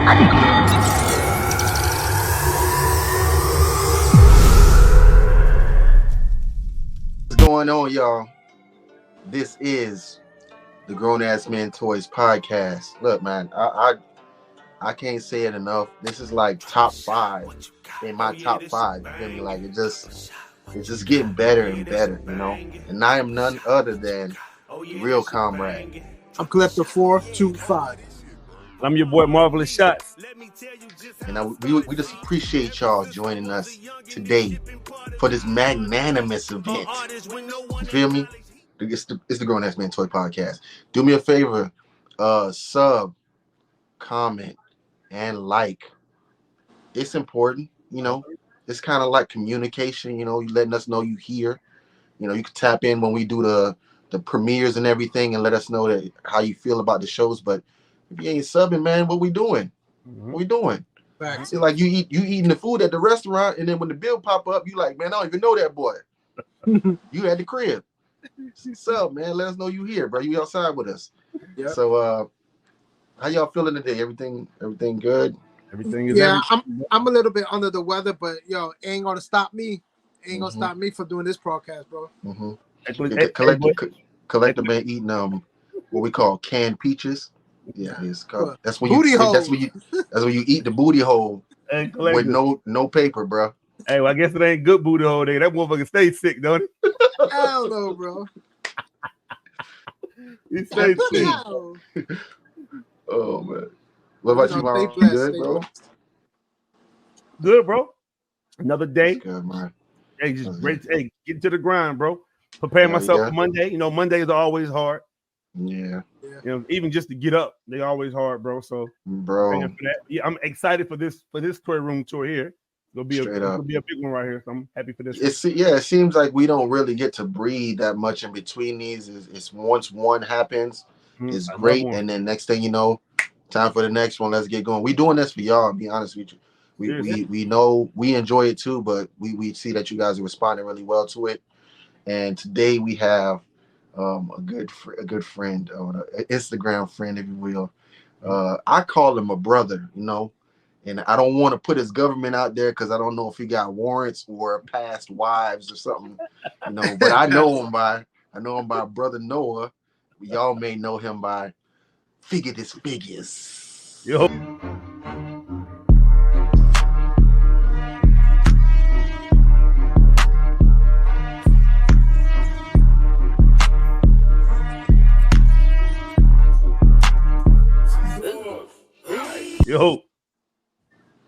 What's going on, y'all? This is the GrownAssMenToyz podcast. Look, man, I can't say it enough. This is like top 5 in my top 5. You feel me? Like it's just getting better and better, you know. And I am none other than the real comrade. I'm Collector 425. I'm your boy Marvelous Shots. And we just appreciate y'all joining us today for this magnanimous event. You feel me? It's the GrownAssMenToyz podcast. Do me a favor, sub, comment, and like. It's important, you know. It's kind of like communication, you know. You letting us know you here. You know, you can tap in when we do the premieres and everything, and let us know that how you feel about the shows. But if you ain't subbing, man, what we doing? What we doing? Facts. It's like you eating the food at the restaurant, and then when the bill pop up, you like, man, I don't even know that boy. You at the crib. Sub, man, let us know you here, bro. You outside with us. Yep. So how y'all feeling today? Everything good? Everything is I'm a little bit under the weather, but yo, ain't gonna stop me. Ain't gonna stop me from doing this podcast, bro. Collector man eating what we call canned peaches. Yeah, it's called. That's when booty hole. That's when you eat the booty hole with no paper, bro. Hey, well, I guess it ain't good booty hole day. That motherfucker stays sick, don't it? Hell no, bro. He stays sick. Oh man. What about you, Mom? Good, bro? Good, bro. Another day. That's good, man. Hey, just great. Hey, get to the grind, bro. Preparing myself for Monday. You know, Mondays are always hard. Yeah. You know, even just to get up, they always hard, bro. So, bro, yeah, I'm excited for this toy room tour here. It'll be a big one right here. So I'm happy for this. It seems like we don't really get to breathe that much in between these. It's once one happens, it's great, and then next thing you know, time for the next one. Let's get going. We doing this for y'all. To be honest with you, we know we enjoy it too, but we see that you guys are responding really well to it. And today we have a good friend, an Instagram friend, if you will. I call him a brother, you know, and I don't want to put his government out there because I don't know if he got warrants or past wives or something, you know. But I know him by Brother Noah. Y'all may know him by Figures. Yo.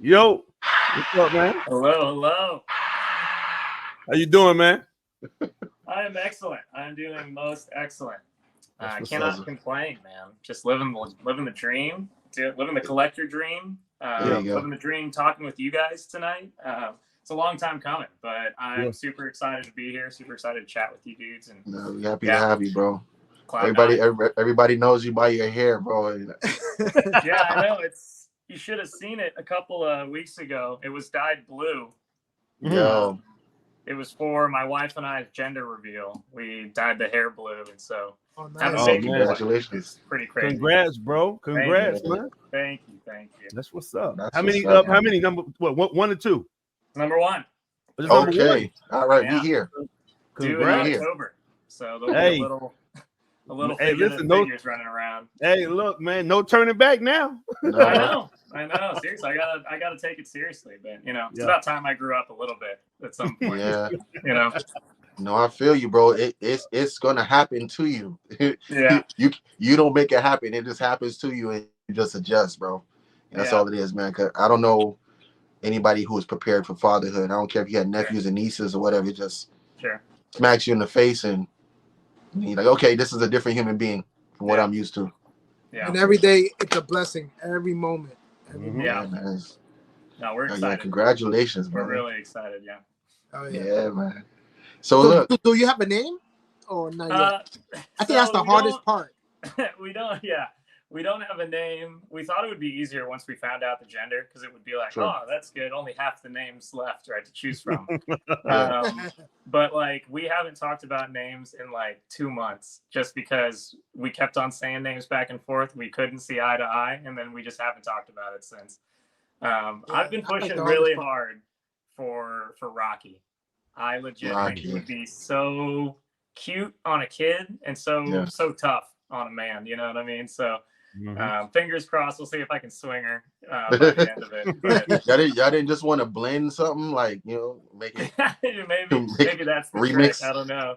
Yo, what's up, man? Hello. How you doing, man? I am excellent. I'm doing most excellent. I cannot complain, man. Just living the dream, living the collector dream, living the dream. Talking with you guys tonight. It's a long time coming, but I'm super excited to be here. Super excited to chat with you dudes. And we're happy to have you, bro. Everybody knows you by your hair, bro. Yeah, I know. You should have seen it a couple of weeks ago. It was dyed blue. Yo. It was for my wife and I's gender reveal. We dyed the hair blue, and so congratulations! Pretty crazy. Congrats, bro. Congrats, man. Thank you. That's what's up. How many number? What? 1 or 2? Number 1. Okay. All right, we here. Due in October. So there'll be a little figures running around. Hey, look, man, no turning back now. I know. Seriously, I gotta take it seriously. But you know, it's about time I grew up a little bit at some point. Yeah. You know. No, I feel you, bro. It's gonna happen to you. Yeah. You don't make it happen. It just happens to you, and you just adjust, bro. And that's all it is, man. Cause I don't know anybody who is prepared for fatherhood. I don't care if you had nephews and nieces or whatever. It just smacks you in the face, and you're like, okay, this is a different human being from what I'm used to. Yeah. And every day it's a blessing. Every moment. Yeah. Man. No, we're excited. Yeah, congratulations, bro. We're really excited. Yeah. Oh yeah, man. So look, do you have a name or not yet? I think that's the hardest part. We don't. Yeah, we don't have a name. We thought it would be easier once we found out the gender, because it would be like, oh, that's good. Only half the names left, right, to choose from. But like, we haven't talked about names in like 2 months, just because we kept on saying names back and forth. We couldn't see eye to eye, and then we just haven't talked about it since. I've been pushing really hard for Rocky. I legit think he would be so cute on a kid and so tough on a man. You know what I mean? So fingers crossed. We'll see if I can swing her by the end of it. But y'all didn't just want to blend something, like, you know, make it maybe that's the remix. Trick. I don't know.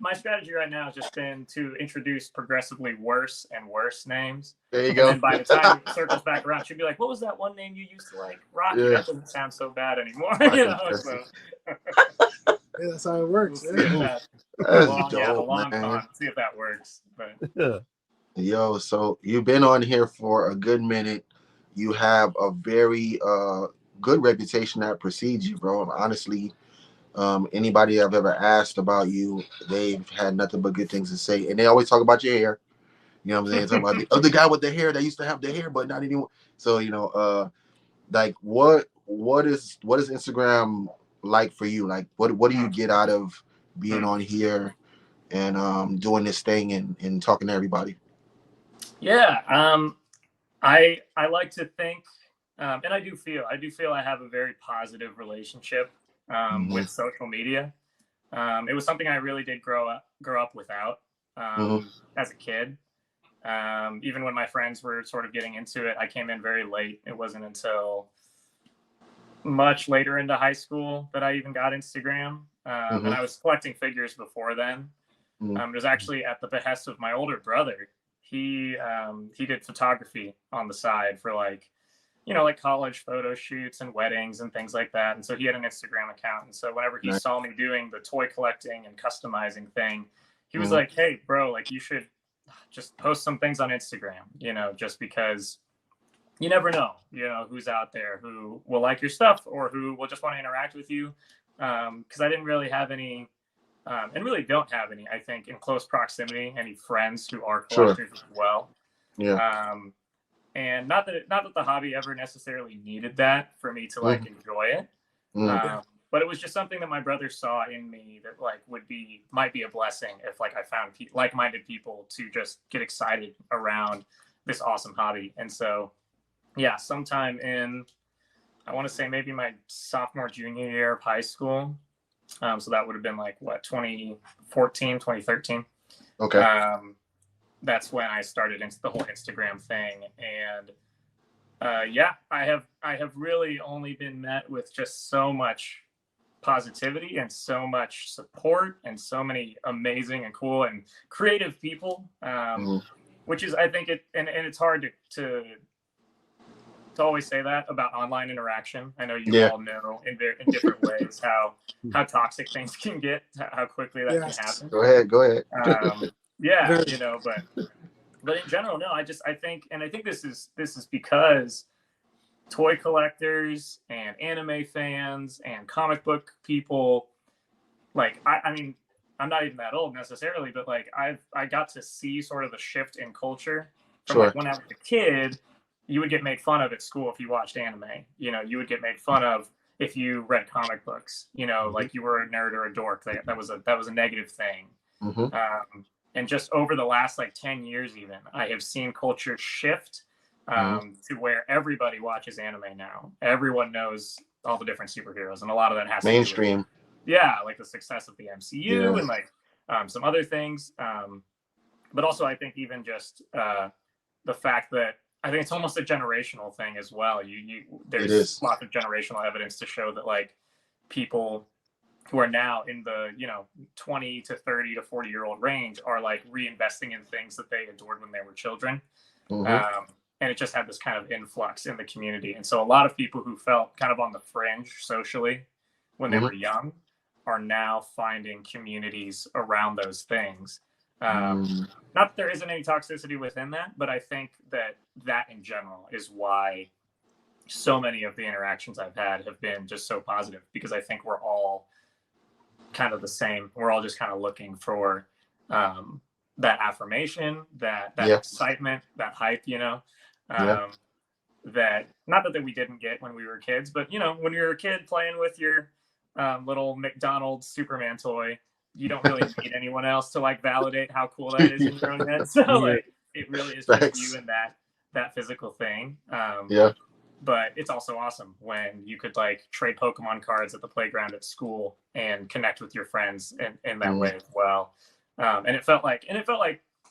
My strategy right now has just been to introduce progressively worse and worse names. There you go. And then by the time it circles back around, she'll be like, "What was that one name you used to like? Rocky." That doesn't sound so bad anymore. You know. So. Yeah, that's how it works. That's the long con. See if that works. But. Yo, so you've been on here for a good minute. You have a very good reputation that precedes you, bro. And honestly, anybody I've ever asked about you, they've had nothing but good things to say. And they always talk about your hair. You know what I'm saying? Talk about the other guy with the hair that used to have the hair, but not anymore. So, you know, like what is Instagram like for you? Like what do you get out of being on here and doing this thing and talking to everybody? Yeah, I like to think, and I do feel I have a very positive relationship with social media. It was something I really did grow up without as a kid. Even when my friends were sort of getting into it, I came in very late. It wasn't until much later into high school that I even got Instagram. And I was collecting figures before then. It was actually at the behest of my older brother. He did photography on the side for like college photo shoots and weddings and things like that. And so he had an Instagram account. And so whenever he saw me doing the toy collecting and customizing thing, he was like, "Hey, bro, like you should just post some things on Instagram, you know, just because you never know, you know, who's out there who will like your stuff or who will just want to interact with you." Because I didn't really have any, and really don't have any, I think, in close proximity, any friends who are collectors as well. Yeah. And not that the hobby ever necessarily needed that for me to like enjoy it. But it was just something that my brother saw in me that like might be a blessing if like I found like-minded people to just get excited around this awesome hobby. And so, yeah, sometime in, I want to say maybe my sophomore, junior year of high school. So that would have been like what, 2014, 2013. Okay. That's when I started into the whole Instagram thing. And yeah, I have really only been met with just so much positivity and so much support and so many amazing and cool and creative people, which is, I think and it's hard to always say that about online interaction. I know you all know in different ways how toxic things can get, how quickly that can happen. Go ahead. Yeah, you know, but in general, no, I think this is because toy collectors and anime fans and comic book people, like, I mean, I'm not even that old necessarily, but like I got to see sort of the shift in culture from like when I was a kid. You would get made fun of at school if you watched anime. You know, you would get made fun of if you read comic books. You know, like you were a nerd or a dork. That was a negative thing. And just over the last like 10 years, even, I have seen culture shift to where everybody watches anime now. Everyone knows all the different superheroes, and a lot of that has mainstream. To do with, like the success of the MCU and like some other things. But also, I think even just the fact that I think it's almost a generational thing as well. There's lots of generational evidence to show that like people who are now in the 20 to 30 to 40-year-old range are like reinvesting in things that they adored when they were children. And it just had this kind of influx in the community. And so a lot of people who felt kind of on the fringe socially when they were young are now finding communities around those things. Not that there isn't any toxicity within that, but I think that in general is why so many of the interactions I've had have been just so positive, because I think we're all kind of the same. We're all just kind of looking for that affirmation, that excitement, that hype, you know, that not that we didn't get when we were kids, but you know, when you're a kid playing with your little McDonald's Superman toy, you don't really need anyone else to like validate how cool that is in your own head. So like, it really is just you and that physical thing. But it's also awesome when you could like trade Pokemon cards at the playground at school and connect with your friends in that way as well. And it felt like,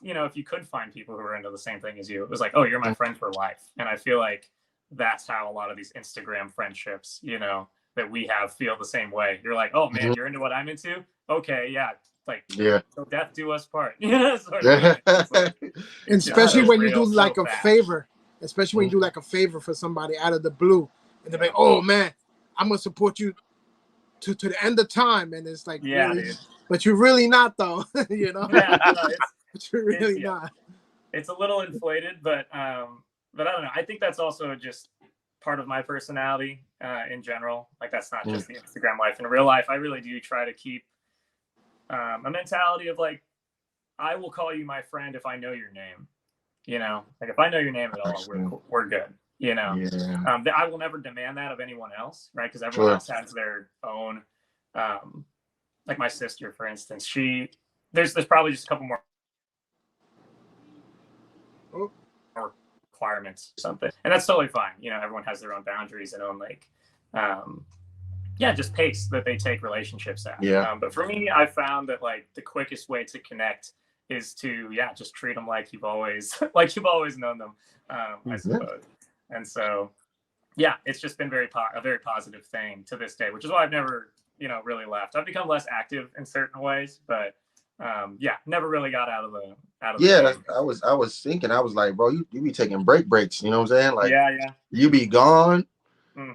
you know, if you could find people who were into the same thing as you, it was like, oh, you're my friend for life. And I feel like that's how a lot of these Instagram friendships, you know, that we have feel the same way. You're like, oh man, you're into what I'm into. Okay. Yeah. Like, so death do us part. Sort of like, and especially when you do like a favor. Especially when you do like a favor for somebody out of the blue, and they're like, "Oh man, I'm gonna support you to the end of time," and it's like, really? But you're really not, though. You know, but you're really not. It's a little inflated, but I don't know. I think that's also just part of my personality in general. Like that's not just the Instagram life. In real life, I really do try to keep a mentality of like, I will call you my friend if I know your name. You know, like if I know your name at all, we're good. You know, I will never demand that of anyone else, right? Because everyone else has their own. Like my sister, for instance, there's probably just a couple more requirements or something, and that's totally fine. You know, everyone has their own boundaries and own like, just pace that they take relationships at. But for me, I found that like the quickest way to connect is to just treat them like you've always known them, I suppose. And so it's just been a very positive thing to this day, which is why I've never really left. I've become less active in certain ways, but never really got out of the I was thinking, I was like, bro, you be taking breaks, you know what I'm saying? Like you be gone,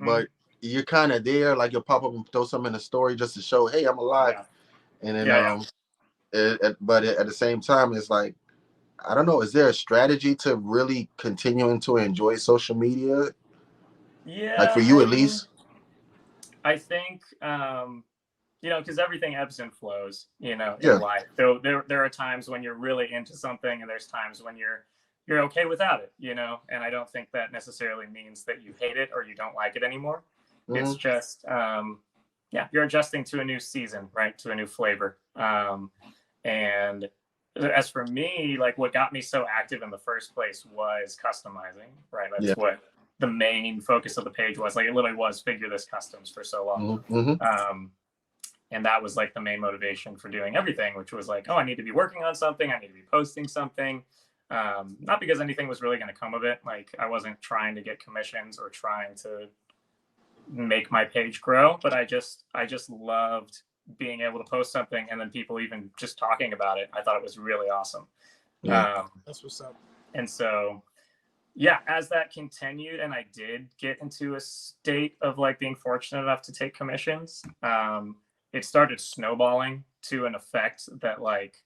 but you're kind of there, like you'll pop up and throw something in the story just to show, hey, I'm alive. And then but at the same time, it's like, I don't know, is there a strategy to really continuing to enjoy social media? Like for you at least? I think, because everything ebbs and flows, in life. So there are times when you're really into something and there's times when you're okay without it, and I don't think that necessarily means that you hate it or you don't like it anymore. It's just, you're adjusting to a new season, right? To a new flavor. And as for me, like what got me so active in the first place was customizing, right? That's what the main focus of the page was. Like it literally was figure this customs for so long. And that was like the main motivation for doing everything, which was like, oh, I need to be working on something. I need to be posting something. Not because anything was really going to come of it. Like I wasn't trying to get commissions or trying to make my page grow, but I just loved being able to post something and then people even just talking about it. I thought it was really awesome. That's what's up. And so, as that continued and I did get into a state of like being fortunate enough to take commissions, it started snowballing to an effect that like,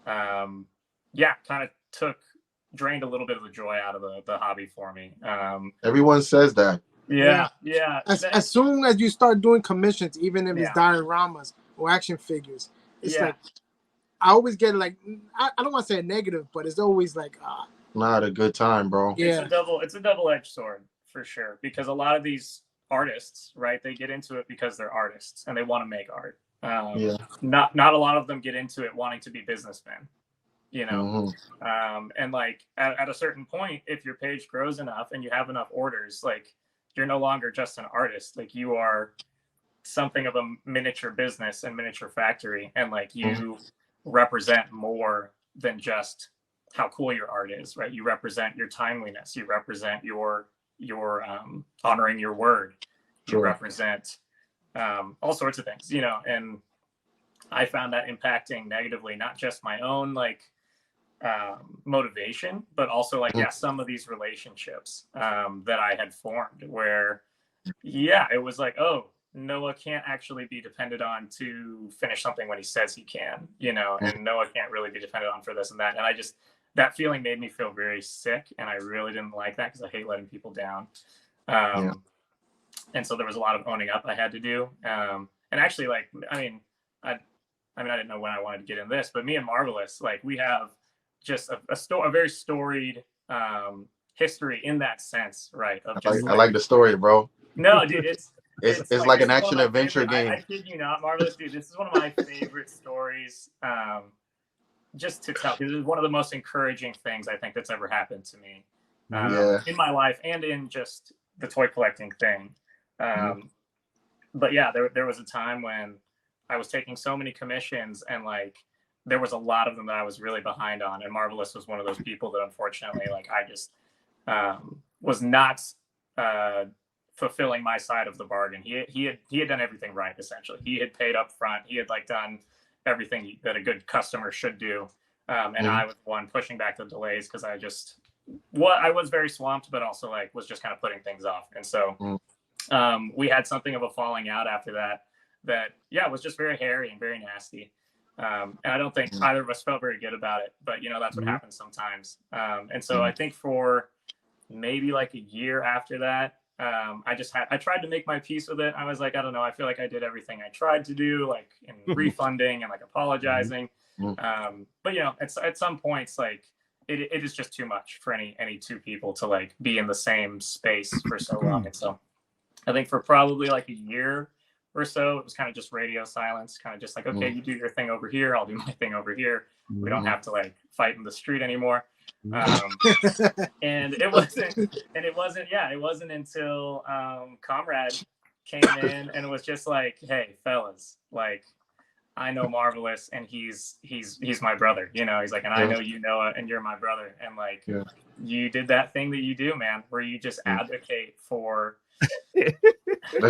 kind of drained a little bit of the joy out of the hobby for me. Everyone says that. As soon as you start doing commissions, even if it's dioramas or action figures, it's like I always get like I don't want to say a negative, but it's always like not a good time, bro. It's a double-edged sword for sure, because a lot of these artists, right, they get into it because they're artists and they want to make art. Not a lot of them get into it wanting to be businessmen. And like at a certain point, if your page grows enough and you have enough orders, like you're no longer just an artist, like you are something of a miniature business and miniature factory. And like you represent more than just how cool your art is, right? You represent your timeliness. You represent your honoring your word. You represent all sorts of things, and I found that impacting negatively, not just my own like motivation, but also like some of these relationships that I had formed where it was like, oh, Noah can't actually be depended on to finish something when he says he can, and Noah can't really be depended on for this and that. And that feeling made me feel very sick, and I really didn't like that because I hate letting people down. And so there was a lot of owning up I had to do. And actually, like, I mean, I mean, I didn't know when I wanted to get in this, but me and Marvelous, like we have just a very storied history in that sense, right? Of just I like the story, bro. No, dude, it's like an action adventure game. I kid you not, Marvelous, dude. This is one of my favorite stories, just to tell, because it's one of the most encouraging things I think that's ever happened to me in my life and in just the toy collecting thing. But yeah, there was a time when I was taking so many commissions, and like there was a lot of them that I was really behind on, and Marvelous was one of those people that unfortunately, like I just was not fulfilling my side of the bargain. He had done everything right, essentially. He had paid up front. He had like done everything that a good customer should do, and I was the one pushing back the delays because I was very swamped, but also like was just kind of putting things off. And so we had something of a falling out after that was just very hairy and very nasty. And I don't think either of us felt very good about it, but you know, that's what happens sometimes. And so I think for maybe like a year after that, I tried to make my peace with it. I was like, I don't know, I feel like I did everything I tried to do, like in refunding and like apologizing. But you know, at some points, like it is just too much for any two people to like be in the same space for so long. And so I think for probably like a year or so, it was kind of just radio silence, kind of just like, okay, you do your thing over here, I'll do my thing over here. We don't have to like fight in the street anymore. And it wasn't until Comrade came in and it was just like, hey fellas, like I know Marvelous and he's my brother, you know. He's like, and I know you know it and you're my brother, and like you did that thing that you do, man, where you just advocate for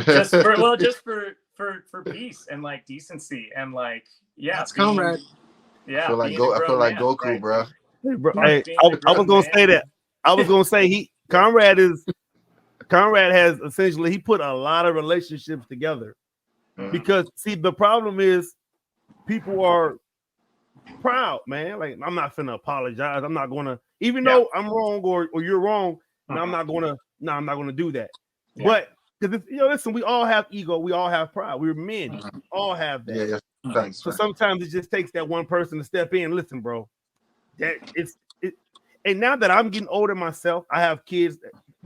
just for peace and like decency and like that's Comrade. I feel like Goku, right? bro. Hey, I was gonna say that. I was gonna say Conrad has essentially, he put a lot of relationships together. Because see, the problem is people are proud, man. Like, I'm not finna apologize. I'm not gonna, even though I'm wrong or you're wrong, I'm not gonna do that. But because you know, listen, we all have ego, we all have pride. We're men, we all have that. Thanks, so sometimes it just takes that one person to step in. Listen, bro, and now that I'm getting older myself, I have kids.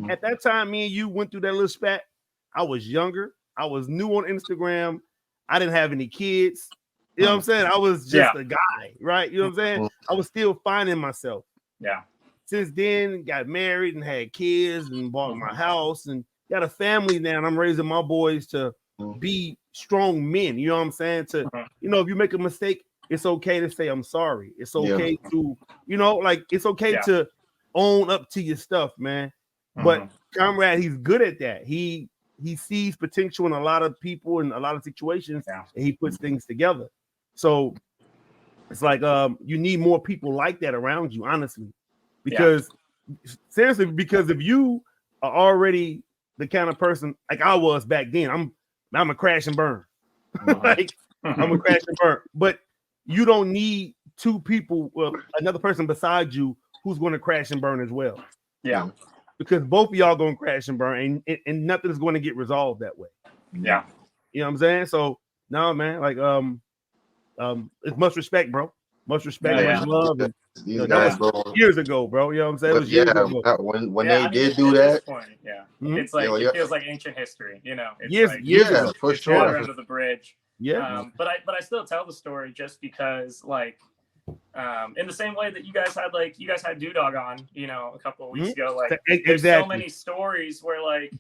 At that time, me and you went through that little spat. I was younger. I was new on Instagram. I didn't have any kids. You know what I'm saying? I was just a guy, right? You know what I'm saying? I was still finding myself. Yeah. Since then, got married and had kids and bought my house and got a family now. And I'm raising my boys to be strong men. You know what I'm saying? To, you know, if you make a mistake, it's okay to say I'm sorry. It's okay to, you know, like it's okay to own up to your stuff, man. But Comrade, he's good at that. He sees potential in a lot of people in a lot of situations, and he puts things together. So it's like you need more people like that around you, honestly. Because seriously, because if you are already the kind of person like I was back then, I'm a crash and burn. Like I'm a crash and burn. But you don't need two people, another person beside you who's going to crash and burn as well. Yeah. Because both of y'all going to crash and burn, and nothing's going to get resolved that way. Yeah. You know what I'm saying? So no, man, like it's much respect, bro. Much respect, much love. And, you know, that was years ago, bro. You know what I'm saying? It was years ago. When they did do that, it's like it feels like ancient history, you know. It's years ago, for sure. Under the bridge. Yeah. But I still tell the story just because, like, in the same way that you guys had Dewdog on, you know, a couple of weeks ago. Like, there's so many stories where, like,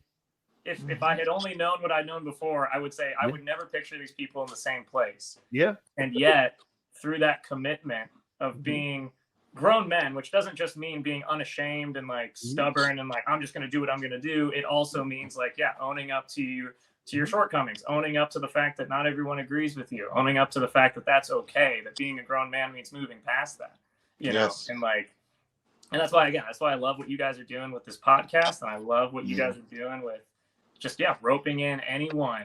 if I had only known what I'd known before, I would say I would never picture these people in the same place. Yeah. And yet, through that commitment of being grown men, which doesn't just mean being unashamed and like stubborn and like I'm just going to do what I'm going to do. It also means like owning up to your shortcomings, owning up to the fact that not everyone agrees with you, owning up to the fact that that's okay, that being a grown man means moving past that, you know. And like, and that's why I love what you guys are doing with this podcast, and I love what you guys are doing with just roping in anyone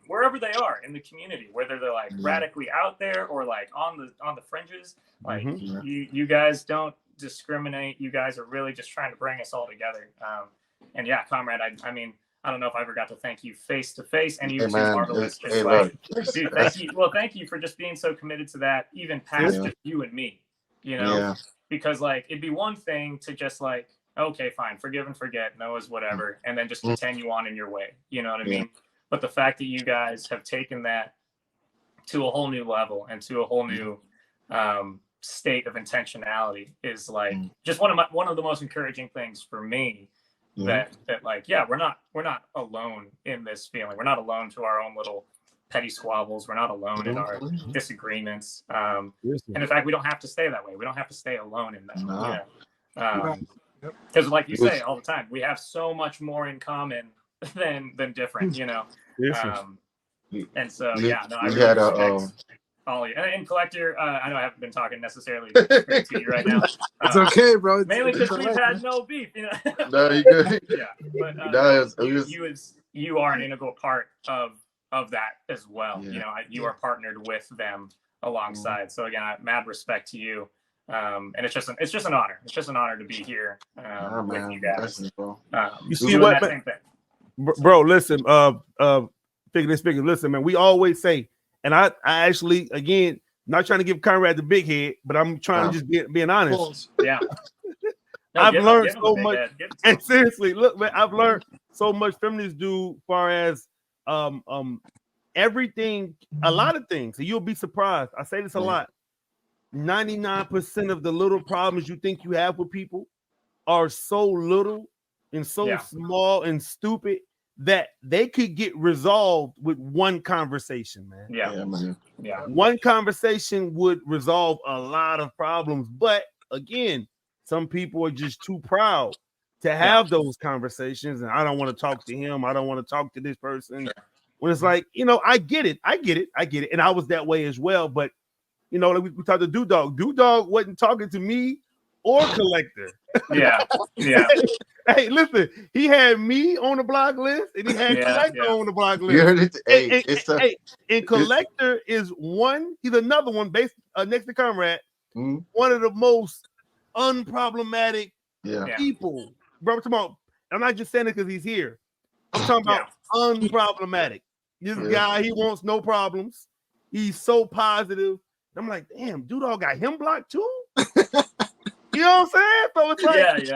wherever they are in the community, whether they're like radically out there or like on the fringes. Like you guys don't discriminate. You guys are really just trying to bring us all together. And Comrade, I mean, I don't know if I ever got to thank you face to face, and you Hey, too, man, Marvelous. hey, Like, dude, thank you. Well, thank you for just being so committed to that, even past just you and me. You know, because like it'd be one thing to just like, okay, fine, forgive and forget, Noah's whatever, and then just continue on in your way. You know what I mean? But the fact that you guys have taken that to a whole new level and to a whole new state of intentionality is like just one of the most encouraging things for me. That like, yeah, we're not alone in this feeling. We're not alone to our own little petty squabbles. We're not alone in our disagreements. And in fact, we don't have to stay that way. We don't have to stay alone in that. Because like you say all the time, we have so much more in common than different, you know. And so I really respect all of you. And Collector, I know I haven't been talking necessarily to you right now. It's okay, bro. Mainly because we've had no beef, you know. No, you good. But you are an integral part of that as well. You know, you are partnered with them alongside. So again, mad respect to you. And it's just an honor. It's just an honor to be here with you guys. You see what, bro? Listen, Figurethisphotos, listen, man. We always say, and I actually, again, not trying to give Conrad the big head, but I'm trying to just being honest. Yeah. No, I've learned so much. And seriously, look, man, I've learned so much from this dude, far as everything, a lot of things. And you'll be surprised. I say this a lot. 99% of the little problems you think you have with people are so little and so small and stupid that they could get resolved with one conversation, man. One conversation would resolve a lot of problems. But again, some people are just too proud to have those conversations. And I don't want to talk to him. I don't want to talk to this person. When it's like, you know, I get it. And I was that way as well. But, you know, like we talked to Dude Dog. Dude Dog wasn't talking to me or Collector. Hey, listen, he had me on the block list and he had Collector on the block list. And Collector is one, he's another one based next to Conrad, one of the most unproblematic people. Bro, I'm not just saying it because he's here. I'm talking about unproblematic. This guy, he wants no problems. He's so positive. I'm like, damn, Dude Dog got him blocked too? You know what I'm saying? So it's like,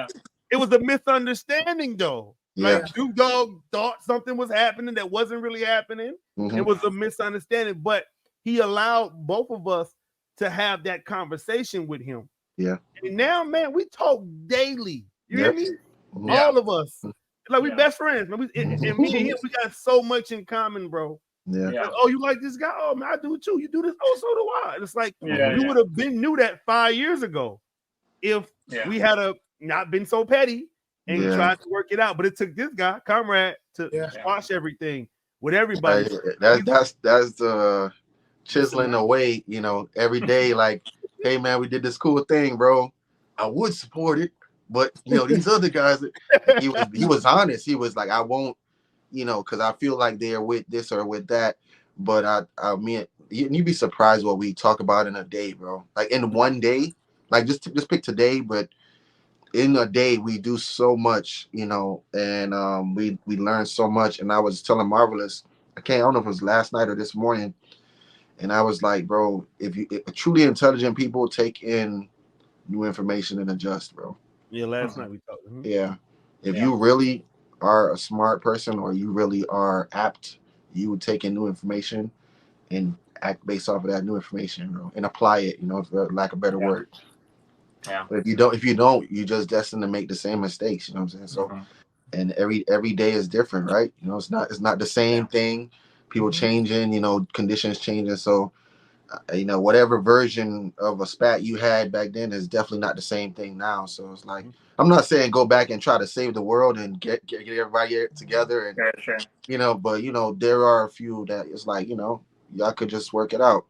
it was a misunderstanding though. Like Dude Dog thought something was happening that wasn't really happening. It was a misunderstanding, but he allowed both of us to have that conversation with him. And now, man, we talk daily. You hear me? All of us. Like we best friends. Man. And me and him, we got so much in common, bro. Like, oh, you like this guy? Oh man, I do too. You do this? Oh, so do I. It's like we would have knew that 5 years ago if we had not been so petty and tried to work it out. But it took this guy, Conrad, to squash everything with everybody. That's the chiseling away, you know, every day. Like, hey man, we did this cool thing, bro. I would support it, but you know, these other guys, he was honest. He was like, I won't, you know, because I feel like they're with this or with that. But I mean, you'd be surprised what we talk about in a day, bro. Like in one day, like just pick today, but in a day we do so much, you know, and we learn so much. And I was telling Marvelous, I don't know if it was last night or this morning, and I was like, bro, if truly intelligent people take in new information and adjust, bro. Last night we talked. If you really are a smart person or you really are apt, you would take in new information and act based off of that new information, bro, and apply it, you know, for lack of a better word. But if you don't, you're just destined to make the same mistakes, you know what I'm saying? So and every day is different, right? You know, it's not the same thing. People changing, you know, conditions changing. So you know, whatever version of a spat you had back then is definitely not the same thing now. So it's like, I'm not saying go back and try to save the world and get everybody together and you know, but you know, there are a few that it's like, you know, y'all could just work it out.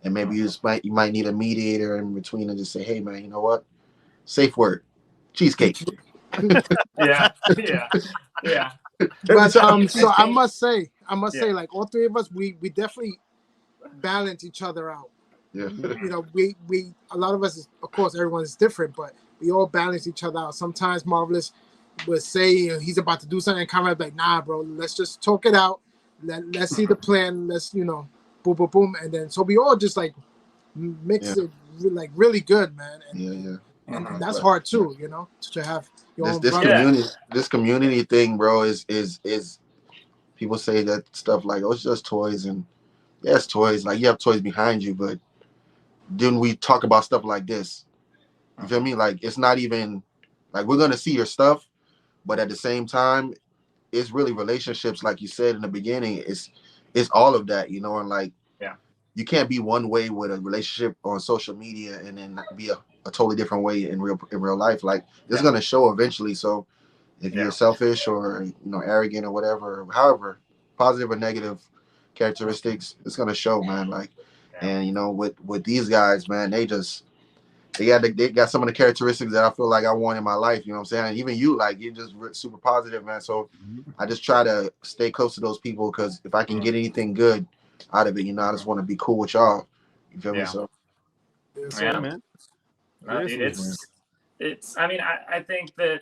And maybe you might need a mediator in between and just say, hey man, you know what? Safe word. Cheesecake. But so I must say, like all three of us, we definitely balance each other out. You know, we a lot of us, of course, everyone is different, but we all balance each other out. Sometimes Marvelous would say he's about to do something, and Conrad's like, nah, bro, let's just talk it out. Let's see the plan. Let's, boom, boom, boom. And then, so we all just like mix it like really good, man. And, and that's hard too, to have your own this community thing, bro, is people say that stuff like, oh, it's just toys, and it's toys. Like, you have toys behind you, but then we talk about stuff like this. You feel me? Like, it's not even like we're gonna see your stuff, but at the same time, it's really relationships, like you said in the beginning. It's all of that, and like, you can't be one way with a relationship on social media and then be a totally different way in real life. Like, it's gonna show eventually. So if you're selfish or arrogant or whatever, however positive or negative characteristics, it's gonna show, man. Like, and with these guys, man, they got some of the characteristics that I feel like I want in my life. You know what I'm saying? And even you, like, you're just super positive, man. So I just try to stay close to those people, because if I can get anything good out of it, I just want to be cool with y'all. You feel me? So man. It's. I mean, I think that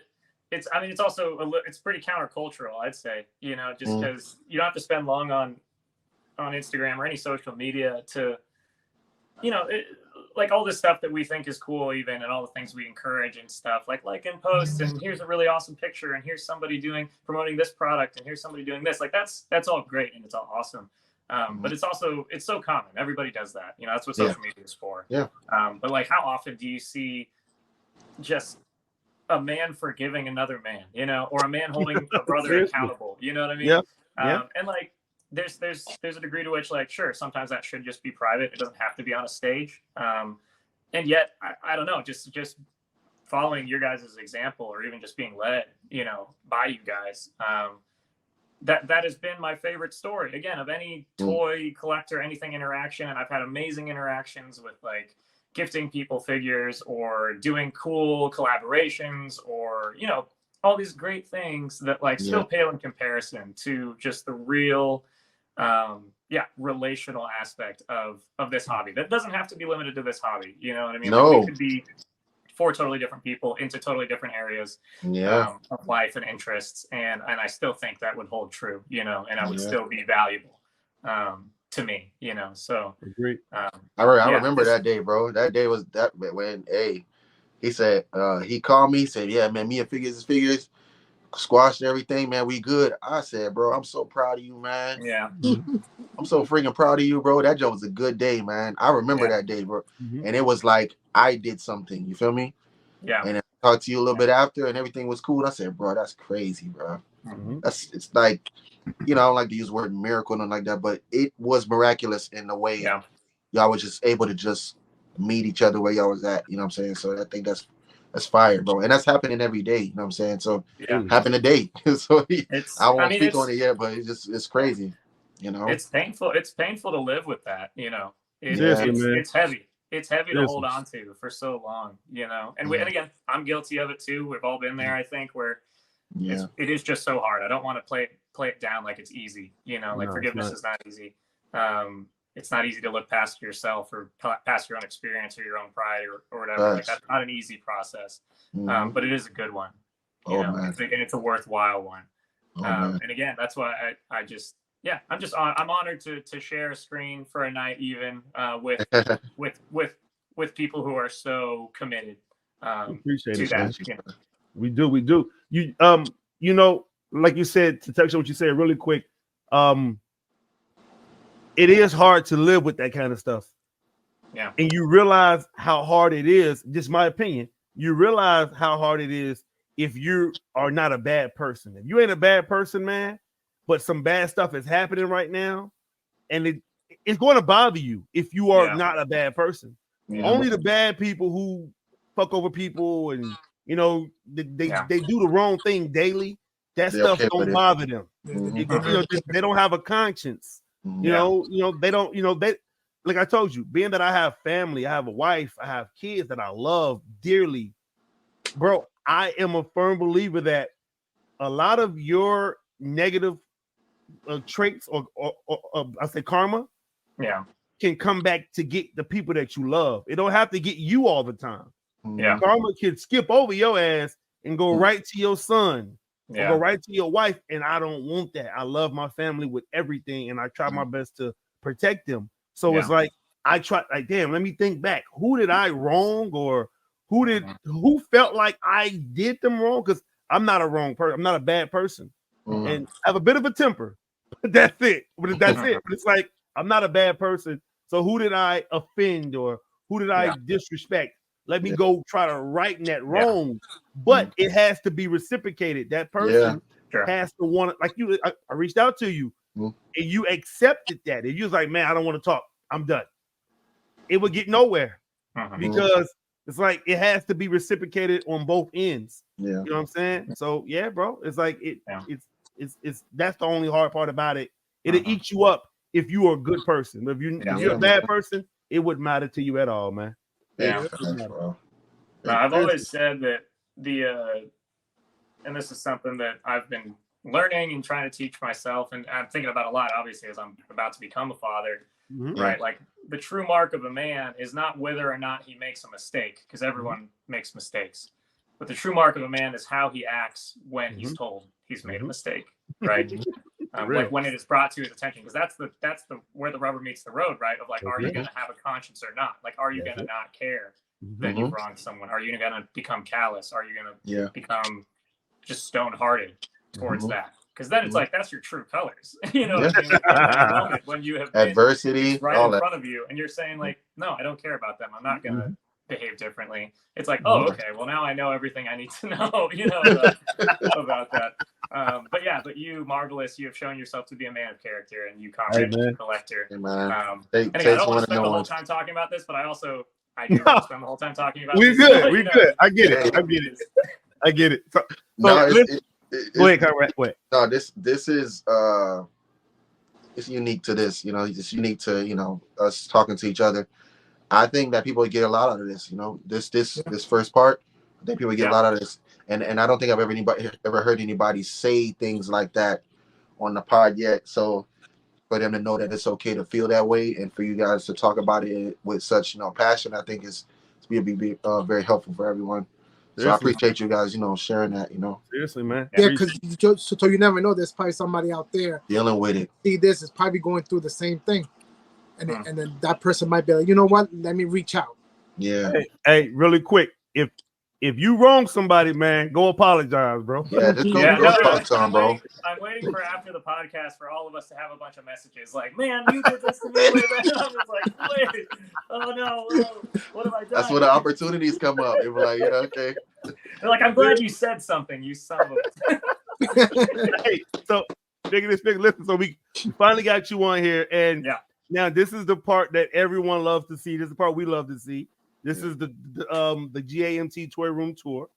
it's. I mean, it's also it's pretty countercultural, I'd say. Just because you don't have to spend long on Instagram or any social media to, like all this stuff that we think is cool, even, and all the things we encourage and stuff, like and post, and here's a really awesome picture, and here's somebody promoting this product, and here's somebody doing this. Like, that's all great and it's all awesome. But it's so common. Everybody does that. That's what social media is for. Yeah. But like, how often do you see just a man forgiving another man, or a man holding a brother accountable? You know what I mean? Yeah. And like, there's a degree to which, like, sure, sometimes that should just be private. It doesn't have to be on a stage. And yet, I don't know, just following your guys' example, or even just being led, by you guys. That has been my favorite story, again, of any toy collector, anything interaction. And I've had amazing interactions with, like, gifting people figures, or doing cool collaborations, or, all these great things that, like, still pale in comparison to just the real, relational aspect of this hobby. That doesn't have to be limited to this hobby. You know what I mean? No. Like, we could be 4 totally different people into totally different areas of life and interests, and I still think that would hold true, and I would still be valuable to me, so great. I remember that day, bro. That day was when he said, he called me, said, yeah, man, me and Figures squashed everything, man, we good. I said, bro, I'm so proud of you, man. I'm so freaking proud of you, bro. That joke was a good day, man. I remember that day, bro. And it was like I did something, you feel me? And I talked to you a little bit after, and everything was cool. And I said, bro, that's crazy, bro. It's like, I don't like to use the word miracle and like that, but it was miraculous in the way y'all was just able to just meet each other where y'all was at. You know what I'm saying? So I think that's fire, bro. And that's happening every day. You know what I'm saying? So happen today. So I won't speak on it yet, but it's crazy. It's painful. It's painful to live with that. It's heavy. It's heavy to hold on to for so long. And and again, I'm guilty of it too. We've all been there, I think, where it is just so hard. I don't want to play it down like it's easy. Like, forgiveness is not easy. It's not easy to look past yourself, or past your own experience, or your own pride, or whatever. Like, that's not an easy process, but it is a good one. And it's a worthwhile one. And again, that's why I'm honored to share a screen for a night, even with people who are so committed. Appreciate to it. that. We do. You like you said, to touch on what you said really quick. It is hard to live with that kind of stuff. Yeah. And you realize how hard it is. Just my opinion. You realize how hard it is if you are not a bad person. If you ain't a bad person, man, but some bad stuff is happening right now, and it's going to bother you if you are not a bad person. Only the bad people who fuck over people, and they do the wrong thing daily. That stuff don't bother them. They don't have a conscience. They don't. They, like I told you, being that I have family, I have a wife, I have kids that I love dearly, bro. I am a firm believer that a lot of your negative traits, or I say karma, can come back to get the people that you love. It don't have to get you all the time. Yeah, karma can skip over your ass and go right to your son or go right to your wife. And I don't want that. I love my family with everything, and I try my best to protect them. So it's like I try, like, damn, let me think back. Who did I wrong, or who felt like I did them wrong? Because I'm not a wrong person. I'm not a bad person, and I have a bit of a temper. That's it. But that's it. But it's like I'm not a bad person. So who did I offend, or who did I disrespect? Let me go try to right that wrong. But it has to be reciprocated. That person has to want it. Like you, I reached out to you, and you accepted that. And you was like, man, I don't want to talk. I'm done. It would get nowhere because it's like it has to be reciprocated on both ends. Yeah. You know what I'm saying? So yeah, bro. It's like it's that's the only hard part about it. It'll eat you up if you are a good person. If you're a bad person, it wouldn't matter to you at all, man. Yeah. I've always said that and this is something that I've been learning and trying to teach myself, and I'm thinking about a lot, obviously, as I'm about to become a father. Right? Like the true mark of a man is not whether or not he makes a mistake, because everyone makes mistakes. But the true mark of a man is how he acts when he's told he's made a mistake, right? Like when it is brought to his attention, because that's the where the rubber meets the road, right? Of like, are you going to have a conscience or not? Like, are you going to not care that you've wronged someone? Are you going to become callous? Are you going to become just stone-hearted towards that? Because then it's like, that's your true colors, you know. When you have adversity right in front of you, and you're saying like, no, I don't care about them. I'm not going to behave differently. It's like, oh, okay, well now I know everything I need to know, you know, about that. But you, Marvelous, you have shown yourself to be a man of character, and you comprehensive collector. And again, I don't want to spend the whole time talking about this, but I do want to spend the whole time talking about this. We're good. I get it. So go ahead, Conrad. No, this is it's unique to this, you know. It's unique to, you know, us talking to each other. I think that people get a lot out of this, you know. This first part, I think people get a lot out of this, and I don't think I've ever heard anybody say things like that on the pod yet. So for them to know that it's okay to feel that way, and for you guys to talk about it with such, you know, passion, I think is be very helpful for everyone. So I appreciate you guys, you know, sharing that, you know. Seriously, man. Yeah, because so you never know. There's probably somebody out there dealing with it. See, this is probably going through the same thing, and then that person might be like, you know what? Let me reach out. Yeah. Hey, really quick, if you wrong somebody, man, go apologize, bro. Yeah, just go talk to him, bro. I'm waiting for after the podcast for all of us to have a bunch of messages like, man, you did this to me way back. I'm just like, wait, oh no, what have I done? That's where the opportunities come up. They were like, yeah, okay. They're like, I'm glad you said something, you son of a. Hey, so listen, so we finally got you on here, and now this is the part that everyone loves to see. This is the part we love to see. This is the GAMT Toy Room Tour.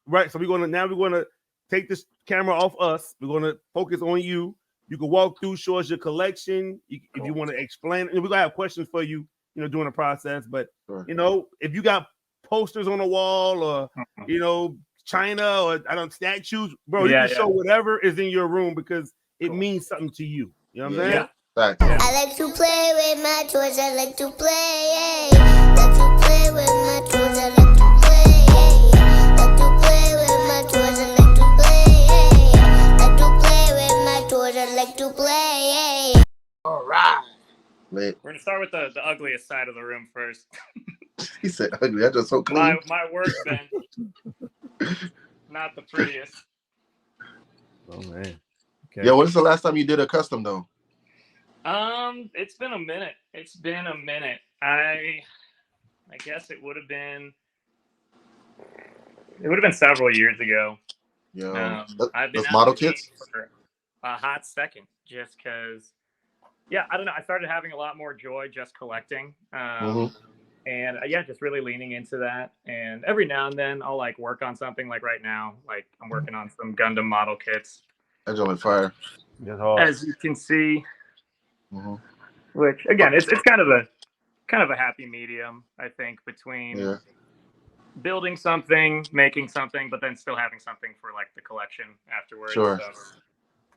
Right. So we're gonna take this camera off us. We're gonna focus on you. You can walk through, show us your collection. If you want to explain, and we're gonna have questions for you, you know, during the process. But you know, if you got posters on the wall, or you know, China, or statues, bro, you can show whatever is in your room, because it means something to you. You know what I'm saying? I like to play with my toys. I like to play. Like to play with my toys. I like to play. Like to play with my toys. I like to play. Like to play with my toys. I like to play. All right. Wait. We're gonna start with the ugliest side of the room first. He said ugly. That's just so clean. My workbench, not the prettiest. Oh man. Okay. Yeah. When's the last time you did a custom though? It's been a minute. I guess it would have been several years ago. Yeah. I've been model kits for a hot second, just because. Yeah, I don't know. I started having a lot more joy just collecting, and just really leaning into that. And every now and then, I'll like work on something. Like right now, like I'm working on some Gundam model kits. That's on fire. As you can see. Which again, it's kind of a happy medium, I think, between building something, making something, but then still having something for like the collection afterwards. Sure. So,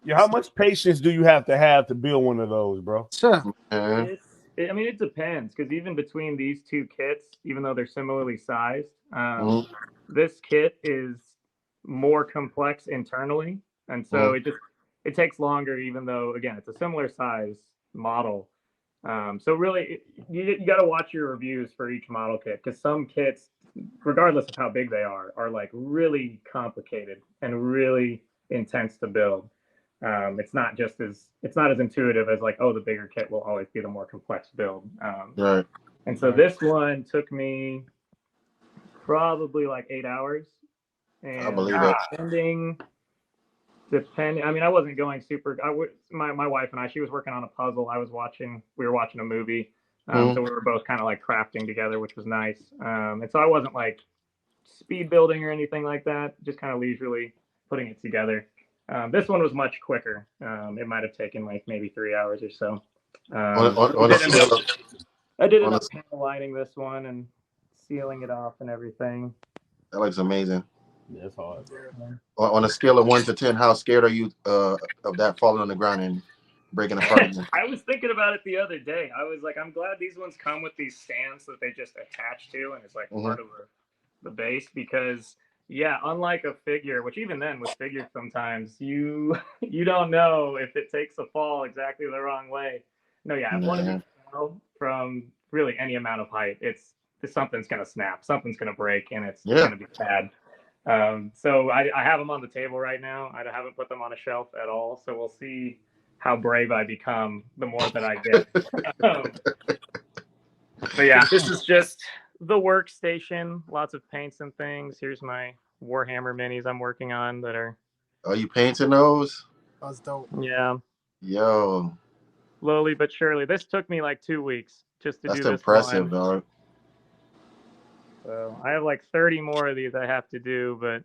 yeah, how much patience do you have to build one of those, bro? Sure. It depends, because even between these two kits, even though they're similarly sized, this kit is more complex internally, and so it takes longer, even though again it's a similar size model. So really, you got to watch your reviews for each model kit, because some kits, regardless of how big they are like really complicated and really intense to build. It's not as intuitive as like, oh, the bigger kit will always be the more complex build. Right. And so this one took me probably like 8 hours. And I believe it. Depending, I mean, I wasn't going super. My wife and I, she was working on a puzzle. We were watching a movie. So we were both kind of like crafting together, which was nice. And so I wasn't like speed building or anything like that, just kind of leisurely putting it together. This one was much quicker. It might have taken like maybe 3 hours or so. I did end up panel lining this one and sealing it off and everything. That looks amazing. That's hard. On a scale of 1 to 10, how scared are you of that falling on the ground and breaking apart? I was thinking about it the other day. I was like, I'm glad these ones come with these stands that they just attach to, and it's like part of the base, because unlike a figure, which even then with figures sometimes you don't know if it takes a fall exactly the wrong way. No, if one of these fell from really any amount of height, it's something's gonna snap, something's gonna break, and it's gonna be bad. So I have them on the table right now. I haven't put them on a shelf at all. So we'll see how brave I become the more that I get. But yeah, this is just the workstation. Lots of paints and things. Here's my Warhammer minis I'm working on that are. Are you painting those? That's dope. Yeah. Yo. Slowly but surely. This took me like 2 weeks just to do this. That's impressive, dog. So I have like 30 more of these I have to do, but.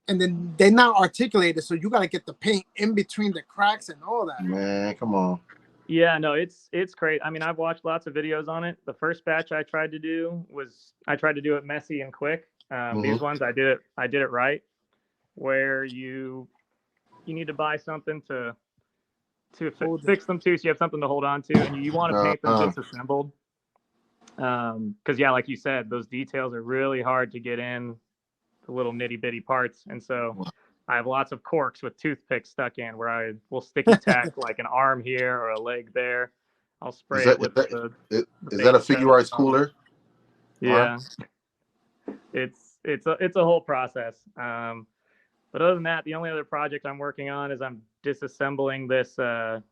And then they're not articulated, so you got to get the paint in between the cracks and all that. Man, come on. Yeah, no, it's great. I mean, I've watched lots of videos on it. The first batch I tried to do it messy and quick. These ones I did it right, where you need to buy something to fix them to, so you have something to hold on to, and you want to paint them disassembled. Because like you said, those details are really hard to get in, the little nitty bitty parts, and so I have lots of corks with toothpicks stuck in where I will sticky tack like an arm here or a leg there. I'll spray it with is that a figure arts cooler? Yeah, it's a whole process. But other than that, the only other project I'm working on is I'm disassembling this the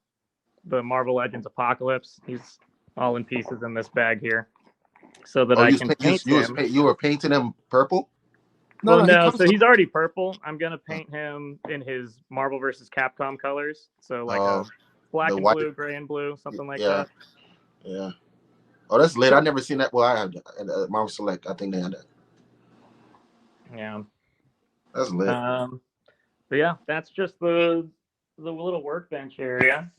Marvel Legends Apocalypse. He's all in pieces in this bag here, so that I can paint him. You were painting him purple? No, so he's already purple. I'm gonna paint him in his Marvel vs. Capcom colors, so like a black and blue, gray and blue, something like that. Yeah. Oh, that's lit. I've never seen that. Well, I have Marvel Select. I think they had that. Yeah. That's lit. But yeah, that's just the little workbench area,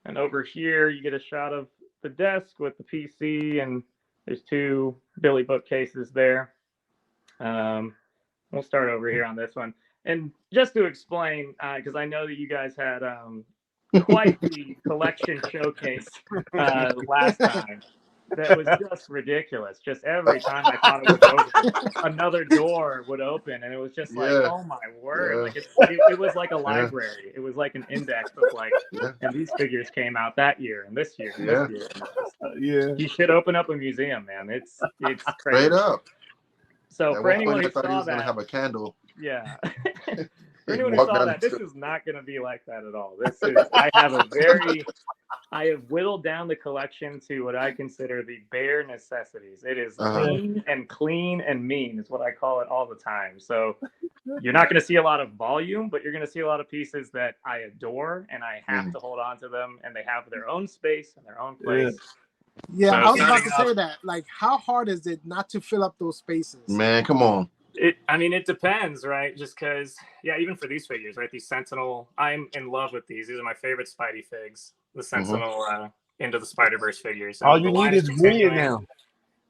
and over here you get a shot of the desk with the PC, and there's 2 Billy bookcases there. We'll start over here on this one, and just to explain, because I know that you guys had quite the collection showcase last time. That was just ridiculous. Just every time I thought it was over, another door would open, and it was just like, oh my word! Like it was like a library. It was like an index of like, and these figures came out that year and this year and this year. You should open up a museum, man. It's crazy. Straight up. So for anyone who saw that, gonna have a candle. Yeah. For anyone who saw that, this is not going to be like that at all. This is I have whittled down the collection to what I consider the bare necessities. It is lean and clean and mean is what I call it all the time. So you're not going to see a lot of volume, but you're going to see a lot of pieces that I adore, and I have to hold on to them, and they have their own space and their own place. Yeah, so I was about to say that. Like, how hard is it not to fill up those spaces? Man, come on. It depends, right? Just because, even for these figures, right? These Sentinel, I'm in love with these. These are my favorite Spidey figs. The Sentinel Into the Spider-Verse figures. All you need is Gwen now.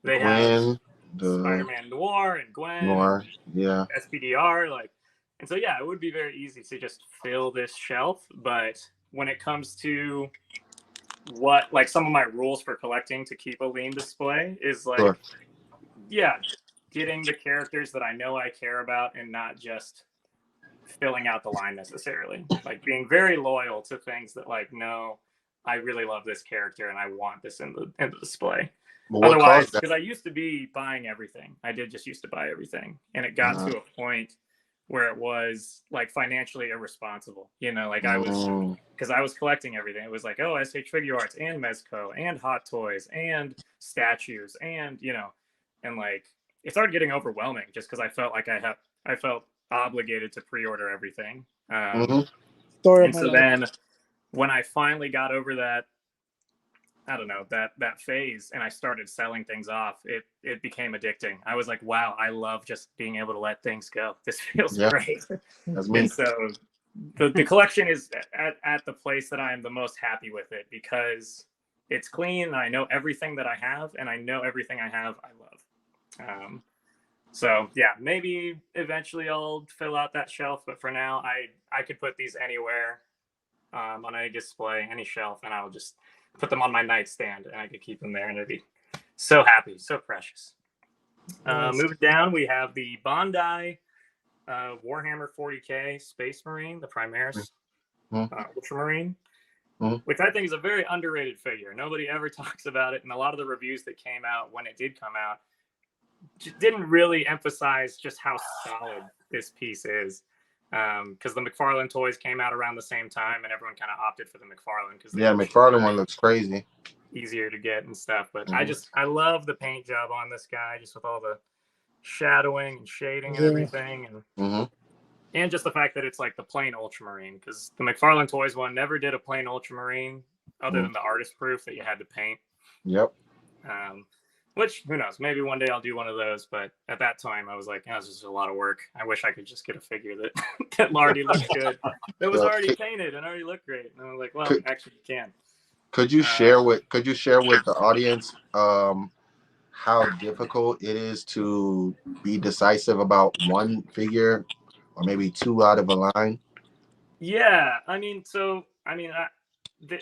They have Spider-Man Noir and Gwen. Noir, SPDR, and so it would be very easy to just fill this shelf. But when it comes to some of my rules for collecting to keep a lean display is getting the characters that I know I care about and not just filling out the line necessarily. Like being very loyal to things that like, no, I really love this character and I want this in the display. Otherwise, because I used to be buying everything. I did just used to buy everything. And it got to a point where it was like financially irresponsible. You know, like I was, because I was collecting everything. It was like, oh, SH Figure Arts and Mezco and Hot Toys and statues and, you know, and like it started getting overwhelming just because I felt like I felt obligated to pre-order everything. And so then when I finally got over that, I don't know, that phase, and I started selling things off, it became addicting. I was like, wow, I love just being able to let things go. This feels great. That's me. And so the collection is at the place that I am the most happy with it because it's clean. And I know everything that I have, and I know everything I have I love. So yeah, maybe eventually I'll fill out that shelf, but for now I could put these anywhere, on any display, any shelf, and I will just put them on my nightstand and I could keep them there and it'd be so happy, so precious. Moving down, we have the Bandai Warhammer 40K Space Marine, the Primaris Ultramarine, which I think is a very underrated figure. Nobody ever talks about it, and a lot of the reviews that came out when it did come out didn't really emphasize just how solid this piece is. Because the McFarlane toys came out around the same time, and everyone kind of opted for the McFarlane because McFarlane one looks crazy, easier to get and stuff. But I love the paint job on this guy, just with all the shadowing and shading and everything, and just the fact that it's like the plain Ultramarine. Because the McFarlane toys one never did a plain Ultramarine, other than the artist proof that you had to paint. Which, who knows, maybe one day I'll do one of those. But at that time, I was like, oh, this is a lot of work. I wish I could just get a figure that, that already looked good. That was already painted and already looked great. And I was like, well, actually, you can. Could you share with the audience how difficult it is to be decisive about one figure or maybe two out of a line? Yeah,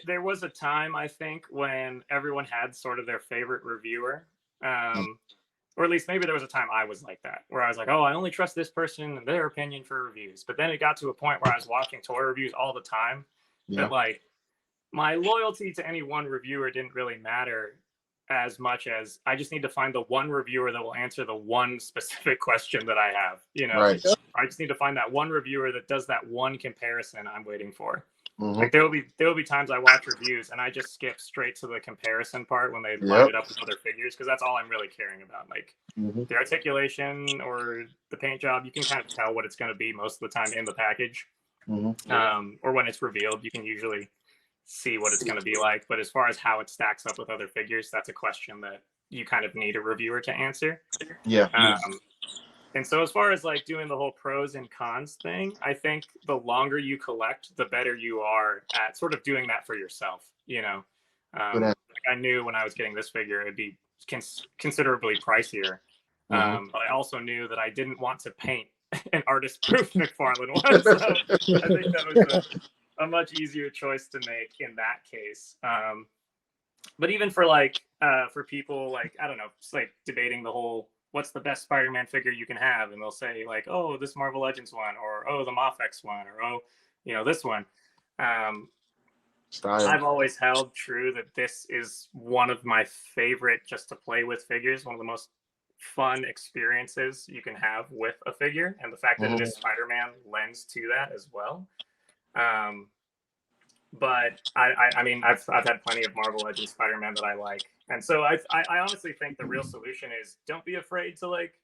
there was a time, I think, when everyone had sort of their favorite reviewer. Or at least maybe there was a time I was like that, where I was like, oh, I only trust this person and their opinion for reviews. But then it got to a point where I was watching toy reviews all the time that like my loyalty to any one reviewer didn't really matter as much as I just need to find the one reviewer that will answer the one specific question that I have. You know, I just need to find that one reviewer that does that one comparison I'm waiting for. Like there will be times I watch reviews and I just skip straight to the comparison part when they line it up with other figures, because that's all I'm really caring about. Like the articulation or the paint job, you can kind of tell what it's going to be most of the time in the package, or when it's revealed, you can usually see what it's going to be like. But as far as how it stacks up with other figures, that's a question that you kind of need a reviewer to answer. And so as far as like doing the whole pros and cons thing, I think the longer you collect, the better you are at sort of doing that for yourself. You know, like I knew when I was getting this figure, it'd be considerably pricier. But I also knew that I didn't want to paint an artist-proof McFarlane one. So I think that was a much easier choice to make in that case. But even for like, for people like, I don't know, just like debating the whole, what's the best Spider-Man figure you can have? And they'll say like, oh, this Marvel Legends one, or oh, the Mofex one, or oh, you know, this one. I've always held true that this is one of my favorite just to play with figures, one of the most fun experiences you can have with a figure, and the fact that it is Spider-Man lends to that as well. But I mean, I've had plenty of Marvel Legends Spider-Man that I like. And so I honestly think the real solution is don't be afraid to like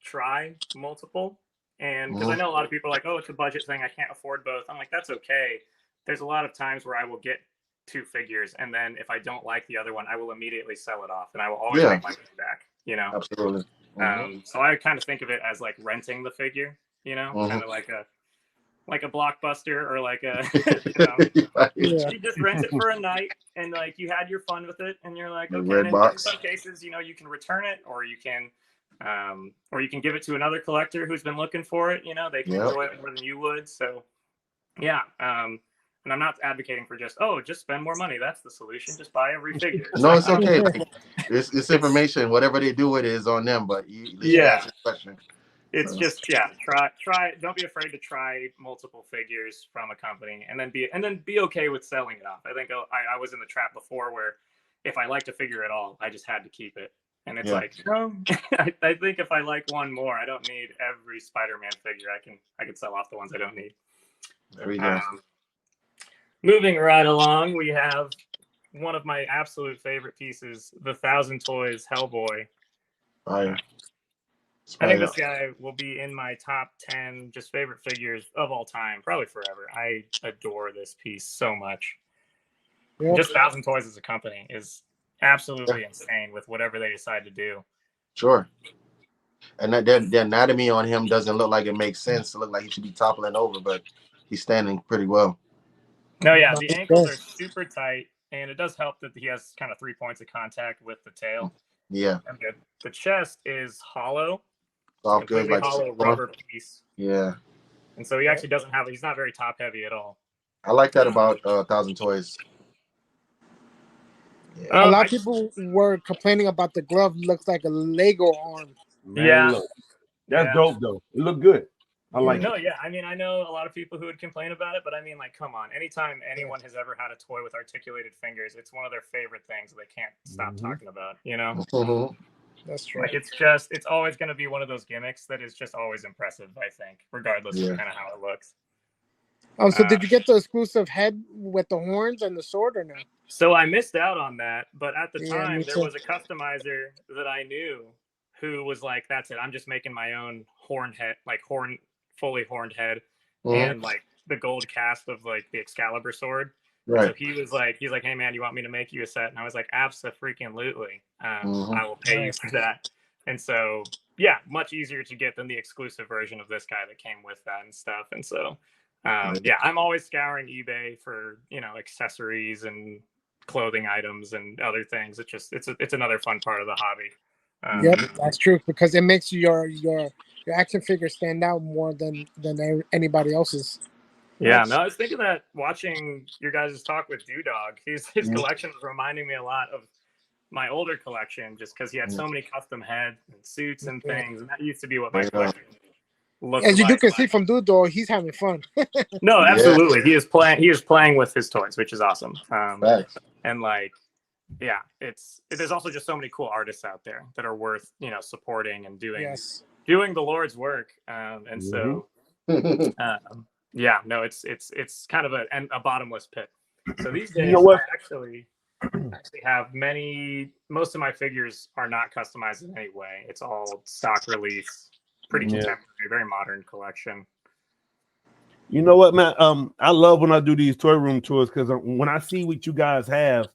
try multiple. And because I know a lot of people are like, oh, it's a budget thing, I can't afford both. I'm like, that's okay. There's a lot of times where I will get two figures, and then if I don't like the other one, I will immediately sell it off, and I will always make my money back, you know? Absolutely. So I kind of think of it as like renting the figure, you know, kind of like a Blockbuster, or like a, you know, you just rent it for a night and like you had your fun with it, and you're like, okay. And in some cases, you know, you can return it, or you can give it to another collector who's been looking for it. You know, they can enjoy it more than you would. So yeah, I And I'm not advocating for just spend more money. That's the solution. Just buy every figure. No, it's okay. It's information. Whatever they do with it is on them. But you ask a question. It's just try. Don't be afraid to try multiple figures from a company, and then be okay with selling it off. I think I was in the trap before where if I liked a figure at all, I just had to keep it. And it's like, no, I think if I like one more, I don't need every Spider-Man figure. I can sell off the ones I don't need. There we go. Moving right along, we have one of my absolute favorite pieces, the GrownAssMenToyz Hellboy. I think this guy will be in my top 10 just favorite figures of all time, probably forever. I adore this piece so much. Yep. Just GrownAssMenToyz as a company is absolutely insane with whatever they decide to do. Sure. And the anatomy on him doesn't look like it makes sense. It looks like he should be toppling over, but he's standing pretty well. No, yeah, the ankles are super tight, and it does help that he has kind of 3 points of contact with the tail. Yeah. And the chest is hollow. All good, like hollow rubber piece. Yeah. And so he actually doesn't have. He's not very top heavy at all. I like that about GrownAssMenToyz. Yeah. A lot of people were complaining about the glove. Looks like a Lego arm. Man, that's dope though. It looked good. I like it. No, yeah. I mean, I know a lot of people who would complain about it, but I mean, like, come on. Anytime anyone has ever had a toy with articulated fingers, it's one of their favorite things they can't stop talking about, you know? That's true. Like, it's always going to be one of those gimmicks that is just always impressive, I think, regardless of kind of how it looks. Oh, so did you get the exclusive head with the horns and the sword or no? So I missed out on that, but at the time, there was a customizer that I knew who was like, that's it. I'm just making my own horn head, like fully horned head, and like the gold cast of like the Excalibur sword. Right. So he's like, hey man, you want me to make you a set? And I was like, absolutely. I will pay you for that. And so, yeah, much easier to get than the exclusive version of this guy that came with that and stuff. And so, yeah, I'm always scouring eBay for, accessories and clothing items and other things. It's another fun part of the hobby. Yep, that's true, because it makes your action figure stand out more than anybody else's. Yeah, no, I was thinking that watching your guys' talk with Dewdog, his collection was reminding me a lot of my older collection, just because he had so many custom heads and suits and things, and that used to be what my collection looked like. As you can see from Dewdog, he's having fun. No, absolutely, he is playing with his toys, which is awesome. And like, yeah, there's also just so many cool artists out there that are worth supporting and doing the Lord's work, and so. Yeah, no, it's kind of a bottomless pit. So these days, I actually have most of my figures are not customized in any way. It's all stock release, pretty contemporary, very modern collection. You know what, man? I love when I do these toy room tours, because when I see what you guys have,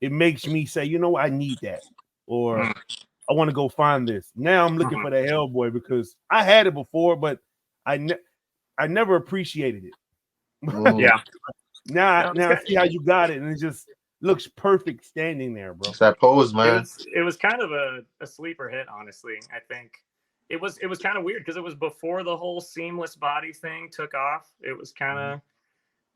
it makes me say, I need that, or I want to go find this. Now I'm looking for the Hellboy, because I had it before, but I never appreciated it. Yeah. Now I see how you got it, and it just looks perfect standing there, bro. It's that pose, man. It was kind of a sleeper hit, honestly. I think it was kind of weird because it was before the whole seamless body thing took off. It was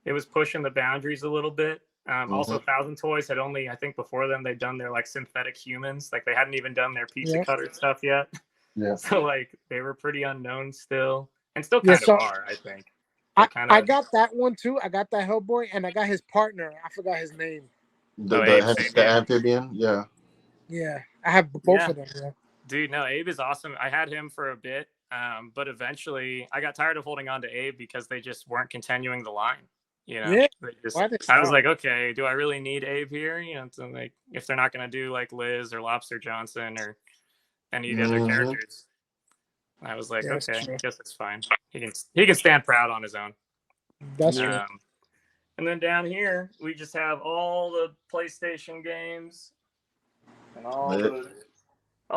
it was pushing the boundaries a little bit. Also, GrownAssMenToyz had only, I think before then, they'd done their like synthetic humans. Like they hadn't even done their pizza cutter stuff yet. Yeah. So like they were pretty unknown still. And still kind of are, I think. I got that one too. I got that Hellboy, and I got his partner. I forgot his name. The amphibian, yeah. Yeah, I have both of them. Yeah. Dude, no, Abe is awesome. I had him for a bit, but eventually I got tired of holding on to Abe because they just weren't continuing the line. Yeah. I was like, okay, do I really need Abe here? So like, if they're not going to do like Liz or Lobster Johnson or any of the other characters. I was like, okay, I guess it's fine. He can stand proud on his own. That's true. And then down here, we just have all the PlayStation games and all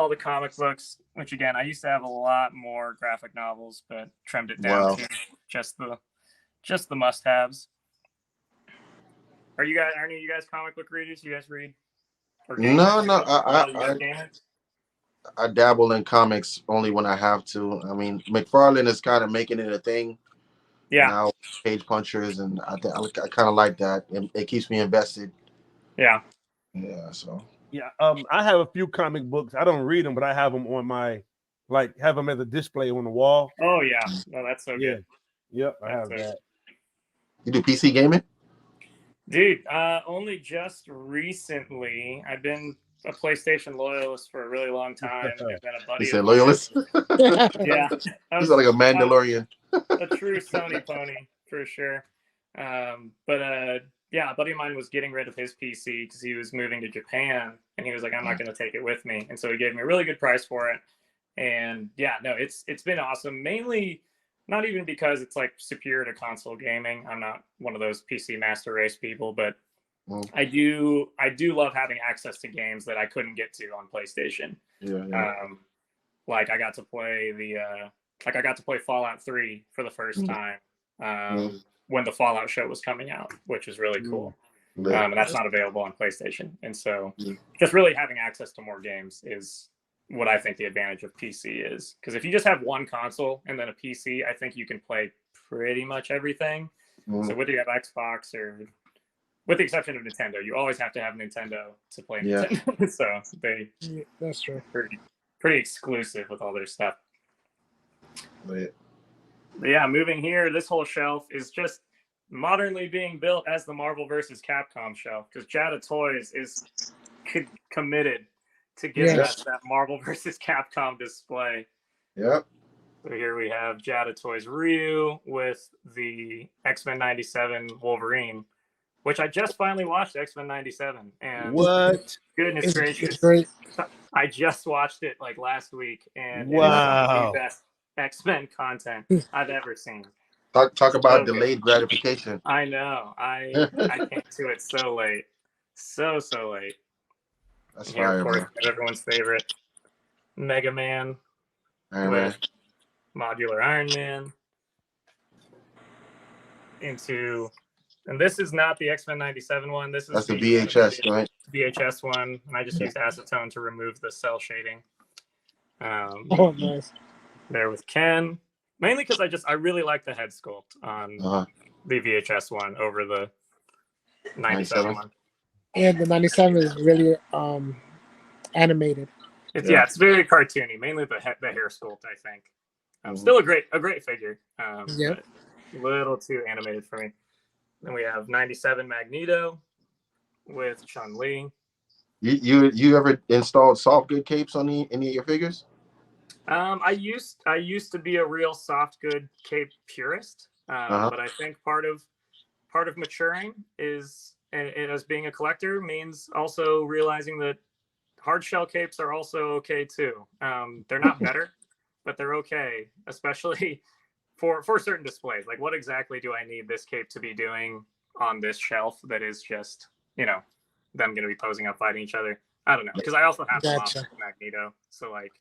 the comic books. Which again, I used to have a lot more graphic novels, but trimmed it down to just the must-haves. Are any of you guys comic book readers? You guys read? No. I dabble in comics only when I have to. I mean, McFarlane is kind of making it a thing now page punchers, and I kind of like that. It keeps me invested. Yeah. So. Yeah. I have a few comic books. I don't read them, but I have them on my, have them as a display on the wall. Oh yeah. No, that's so good. Yep. I have that. You do PC gaming? Dude, only just recently. I've been a PlayStation loyalist for a really long time. And then a buddy. You said loyalist? Yeah. He's like a Mandalorian. A true Sony pony for sure. But a buddy of mine was getting rid of his PC because he was moving to Japan, and he was like, "I'm not going to take it with me," and so he gave me a really good price for it. And it's been awesome. Mainly, not even because it's like superior to console gaming. I'm not one of those PC master race people, but I do love having access to games that I couldn't get to on PlayStation. Like I got to play Fallout 3 for the first time when the Fallout show was coming out, which was really cool. And that's not available on PlayStation. And so just really having access to more games is what I think the advantage of PC is. Because if you just have one console and then a PC, I think you can play pretty much everything. So whether you have Xbox or, with the exception of Nintendo, you always have to have Nintendo to play Nintendo. So that's true. Pretty exclusive with all their stuff. But yeah, moving here, this whole shelf is just modernly being built as the Marvel vs. Capcom shelf, because GrownAssMenToyz is committed to giving us that Marvel vs. Capcom display. Yep. So here we have GrownAssMenToyz Ryu with the X-Men 97 Wolverine, which I just finally watched X-Men 97. And what? Goodness gracious. It's great. I just watched it like last week, and wow. It's the best X-Men content I've ever seen. Talk about delayed gratification. I know. I came to it so late. So late. That's fire, of course, man. Everyone's favorite Mega Man with Modular Iron Man. And this is not the X-Men 97 one. That's the VHS, right? VHS one. And I just used acetone to remove the cell shading. Nice. There with Ken. Mainly because I really like the head sculpt on the VHS one over the 97 one. Yeah, the 97 is really animated. It's very cartoony. Mainly the hair sculpt, I think. Still a great figure. But a little too animated for me. Then we have 97 Magneto with Chun-Li. You ever installed soft good capes on any of your figures? I used to be a real soft good cape purist, but I think part of maturing is, and as being a collector, means also realizing that hard shell capes are also okay too. They're not better, but they're okay, especially for certain displays. Like, what exactly do I need this cape to be doing on this shelf that is just, them going to be posing up fighting each other? I don't know, because I also have Magneto, so like,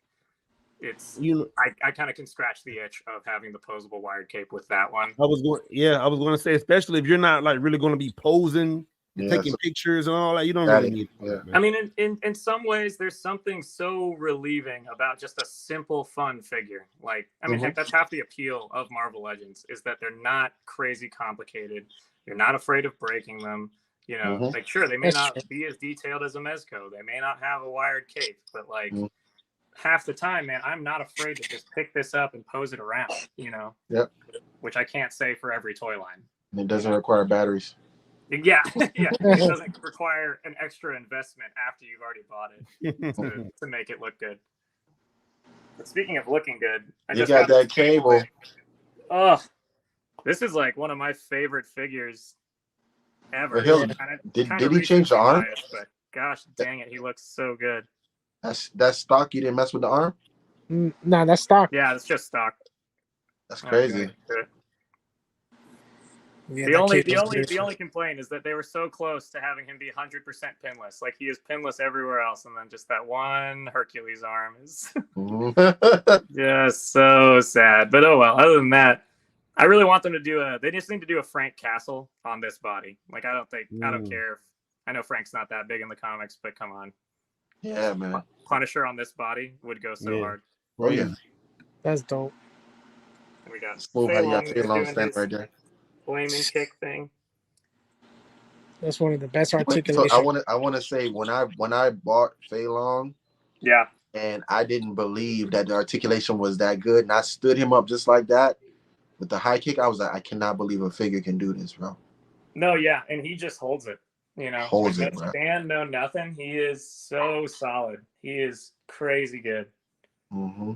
I kind of can scratch the itch of having the posable wired cape with that one. I was going to say, especially if you're not like really going to be posing, taking pictures and all that, you don't really need it. I mean, in some ways, there's something so relieving about just a simple, fun figure. Like, I mean, heck, that's half the appeal of Marvel Legends, is that they're not crazy complicated. You're not afraid of breaking them. Like, sure, they may not be as detailed as a Mezco. They may not have a wired cape, but like, half the time, man, I'm not afraid to just pick this up and pose it around, Yep. Which I can't say for every toy line. And it doesn't require batteries. Yeah. It doesn't require an extra investment after you've already bought it to make it look good. But speaking of looking good, I just got that cable. Oh, this is like one of my favorite figures ever. Did he change the arm? But gosh dang it, he looks so good. That's stock. You didn't mess with the arm? No, that's stock. Yeah, it's just stock. That's crazy. Yeah, the only complaint is that they were so close to having him be 100% pinless. Like, he is pinless everywhere else, and then just that one Hercules arm is just so sad. But oh well. Other than that, I really want them to they just need to do a Frank Castle on this body. Like, I don't care if, I know Frank's not that big in the comics, but come on. Yeah, man. Punisher on this body would go so hard. Oh yeah. That's dope. we got Smooth how you got Fei Long doing stand his right there. flaming kick thing. That's one of the best So articulation. I want to say when I bought Fei Long, Yeah. and I didn't believe that the articulation was that good, and I stood him up just like that with the high kick. I was like, I cannot believe a figure can do this, bro. No, yeah, and he just holds it. You know, Holds like it, no bro. stand, no nothing. He is so solid. He is crazy good. Mm-hmm.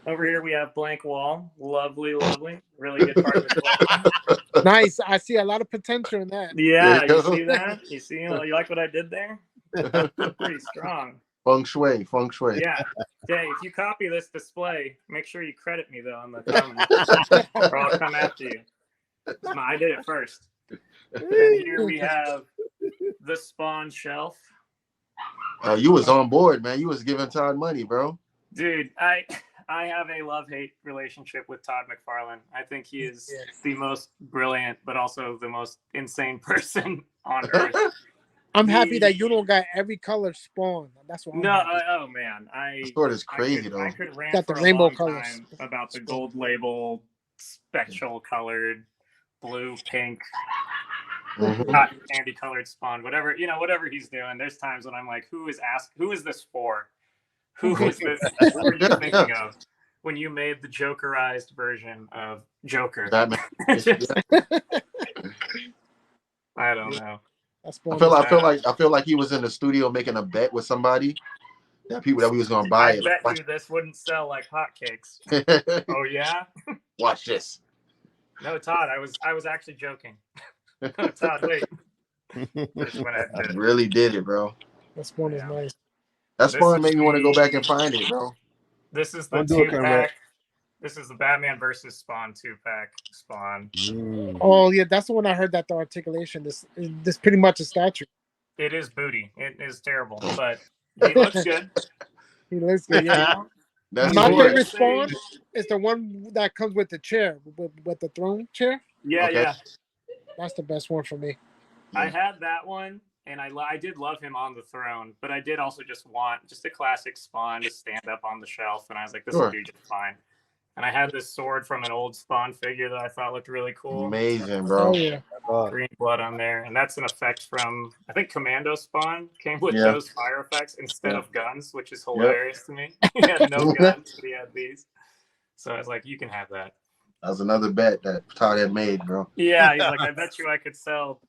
Over here we have Blank Wall. Lovely, lovely. Really good part of the collection. Nice. I see a lot of potential in that. Yeah, you see that? You see? You like what I did there? Pretty strong. Feng shui, feng shui. Yeah. Jay, if you copy this display, make sure you credit me though in the comments, or I'll come after you. I did it first. And here we have the Spawn shelf. You was on board, man. You was giving Todd money, bro. Dude, I have a love-hate relationship with Todd McFarlane. I think he is the most brilliant, but also the most insane person on earth. I'm happy that you don't got every color Spawn. That's what. Oh man, the sword is crazy though. I could rant got for the a rainbow long colors time about the gold label, spectral colored, blue, pink, cotton candy colored Spawn. Whatever he's doing. There's times when I'm like, who is this for? Who is this? Who are you thinking of when you made the Jokerized version of Joker? Batman. I don't know. I feel like he was in the studio making a bet with somebody that we was gonna buy it. I bet you this wouldn't sell like hotcakes. Oh yeah? Watch this. No, Todd, I was actually joking. Todd, wait. I really did it, bro. That Spawn is nice. That Spawn made me want to go back and find it, bro. This is the 2-pack. This is the Batman versus Spawn 2-pack Spawn. Oh yeah, that's the one I heard that the articulation. This pretty much a statue. It is booty. It is terrible, but he looks good. He looks good. Yeah. My favorite Spawn is the one that comes with the chair, with the throne chair. Yeah, yeah. That's the best one for me. I had that one, and I did love him on the throne, but I did also just want a classic Spawn to stand up on the shelf, and I was like, this will do just fine. And I had this sword from an old Spawn figure that I thought looked really cool. Amazing, bro. Oh, yeah. Green blood on there. And that's an effect from, I think, Commando Spawn came with those fire effects instead of guns, which is hilarious to me. He had no guns, but he had these. So I was like, you can have that. That was another bet that Todd had made, bro. Yeah, he's like, I bet you I could sell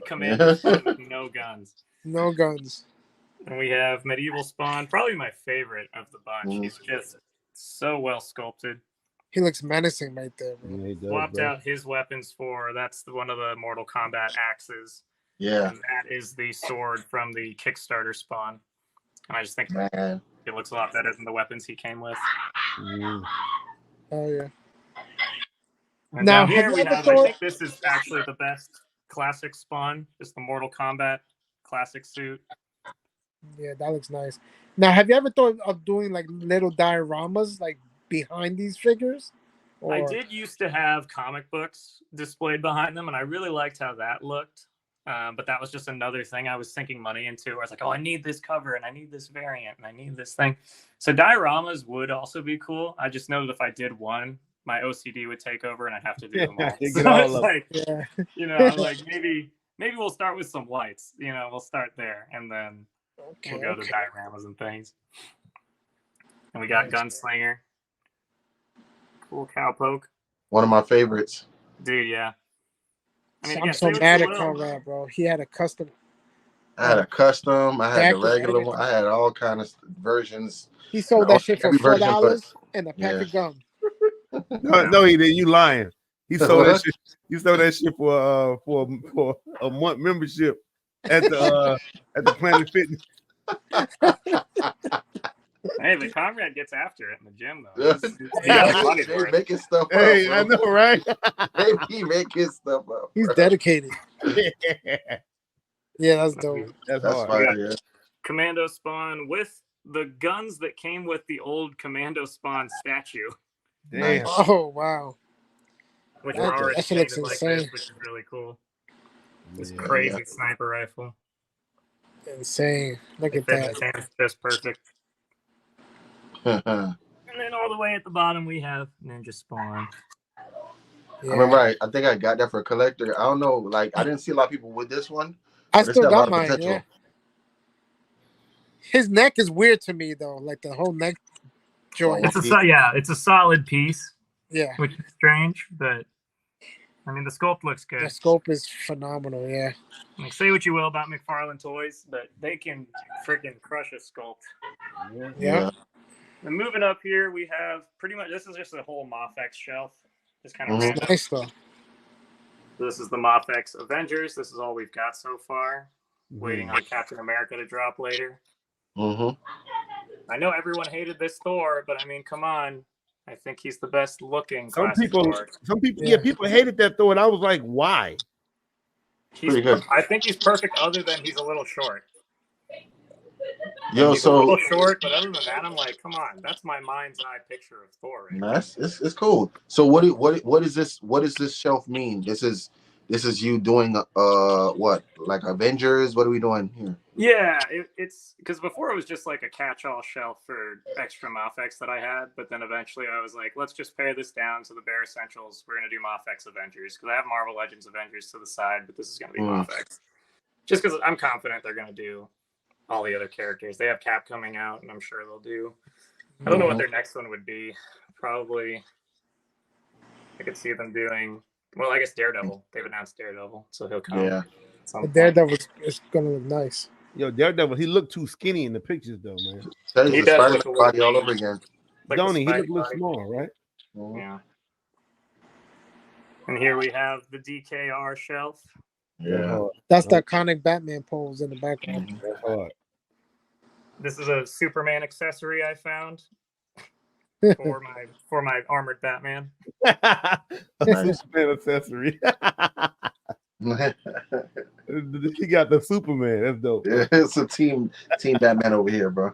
Commando Spawn with no guns. No guns. And we have Medieval Spawn, probably my favorite of the bunch. He's just so well sculpted. He looks menacing right there, bro. Yeah, he does, Swapped out his weapons for, that's one of the Mortal Kombat axes. Yeah. And that is the sword from the Kickstarter Spawn. And I just think it looks a lot better than the weapons he came with. Oh, yeah. And now here we have, I think this is actually the best classic Spawn. It's the Mortal Kombat classic suit. Yeah, that looks nice. Now, have you ever thought of doing like little dioramas like behind these figures? Or... I did used to have comic books displayed behind them, and I really liked how that looked. But that was just another thing I was sinking money into. Where I was like, oh, I need this cover, and I need this variant, and I need this thing. So dioramas would also be cool. I just know that if I did one, my OCD would take over, and I'd have to do them all. So you know, I'm like, maybe we'll start with some lights. You know, we'll start there, and then we'll go to dioramas and things. And we got Gunslinger. Cool cowpoke. One of my favorites. Dude, yeah. I mean, I'm so mad at Conrad, bro. He had a custom. I had a custom. I had the regular one. I had all kind of versions. He sold that shit for $4 and a pack of gum. No, he didn't. You lying. He sold that shit. You sold that shit for a month membership at the Planet Fitness. Hey, but Conrad gets after it in the gym, though. He's making stuff up. Hey, I know, right? He making stuff up. He's dedicated. Yeah, that's dope. That's hard. Fine, yeah. Commando Spawn with the guns that came with the old Commando Spawn statue. Damn. Oh, wow. Which are already painted like insane. this, which is really cool. This crazy sniper rifle. Insane. Look at that. Just perfect. And then all the way at the bottom we have Ninja Spawn. Yeah. I remember I think I got that for a collector. I don't know, like I didn't see a lot of people with this one. I still got a lot got of mine. potential. Yeah. His neck is weird to me though, like the whole neck joint. It's a solid piece. Yeah. Which is strange, but I mean the sculpt looks good. The sculpt is phenomenal. Yeah. Like, say what you will about McFarlane Toys, but they can freaking crush a sculpt. Yeah. And moving up here, we have pretty much this is just a whole Mofex shelf. Just kind of random. Nice though. This is the Mofex Avengers. This is all we've got so far. Waiting on Captain America to drop later. I know everyone hated this Thor, but I mean, come on. I think he's the best looking. Some people, people hated that Thor, and I was like, why? Pretty good. I think he's perfect, other than he's a little short. Yo, he's a little short, but other than that, I'm like, come on, that's my mind's eye picture of Thor. Right? Nice, it's cool. So what is this? What does this shelf mean? This is you doing what, like Avengers? What are we doing here? Yeah, it's because before it was just like a catch-all shelf for extra Mofex that I had, but then eventually I was like, let's just pare this down to the bare essentials. We're gonna do Mofex Avengers because I have Marvel Legends Avengers to the side, but this is gonna be Mofex. Just because I'm confident they're gonna do all the other characters. They have Cap coming out, and I'm sure they'll do. I don't know what their next one would be. Probably, I could see them doing. Well, I guess Daredevil. They've announced Daredevil, so he'll come. Yeah, Daredevil is gonna look nice. Yo, Daredevil, he looked too skinny in the pictures, though, man. He does look body all over again. Like don't he? He looks small, right? Yeah. And here we have the DKR shelf. Yeah, that's the iconic Batman pose in the background. That's hard. This is a Superman accessory I found for my armored Batman. Superman accessory. He got the Superman. That's dope. Yeah, it's a team Batman over here, bro.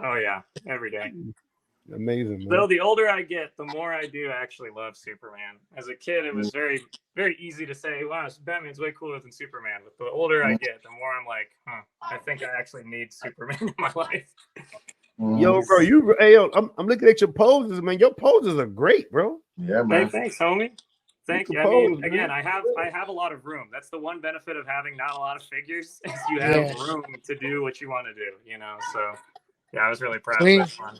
Oh yeah, every day. Amazing, man. Though the older I get, the more I do actually love Superman. As a kid, it was very, very easy to say, wow, Batman's way cooler than Superman. But the older I get, the more I'm like, I think I actually need Superman in my life. Yo, bro, I'm looking at your poses, man. Your poses are great, bro. Yeah, man. Hey, thanks, homie. Thank you. I mean, again, I have a lot of room. That's the one benefit of having not a lot of figures is you have room to do what you want to do, you know. So yeah, I was really proud of this one.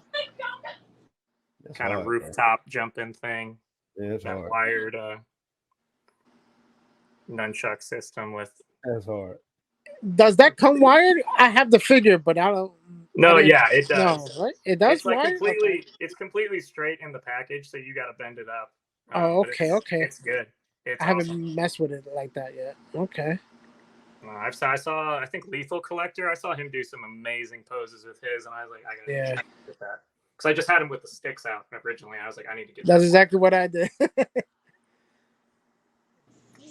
Kind of rooftop jumping thing. Yeah, that's that hard. Wired nunchuck system with. That's hard. Does that come wired? I have the figure, but I don't. No, yeah, it does. No, right? It does. It's like it's completely straight in the package, so you got to bend it up. Oh, okay. It's good. I haven't messed with it like that yet. Okay. I saw. I think Lethal Collector. I saw him do some amazing poses with his, and I was like, I gotta get that because I just had him with the sticks out originally. I was like, I need to get. That's exactly what I did.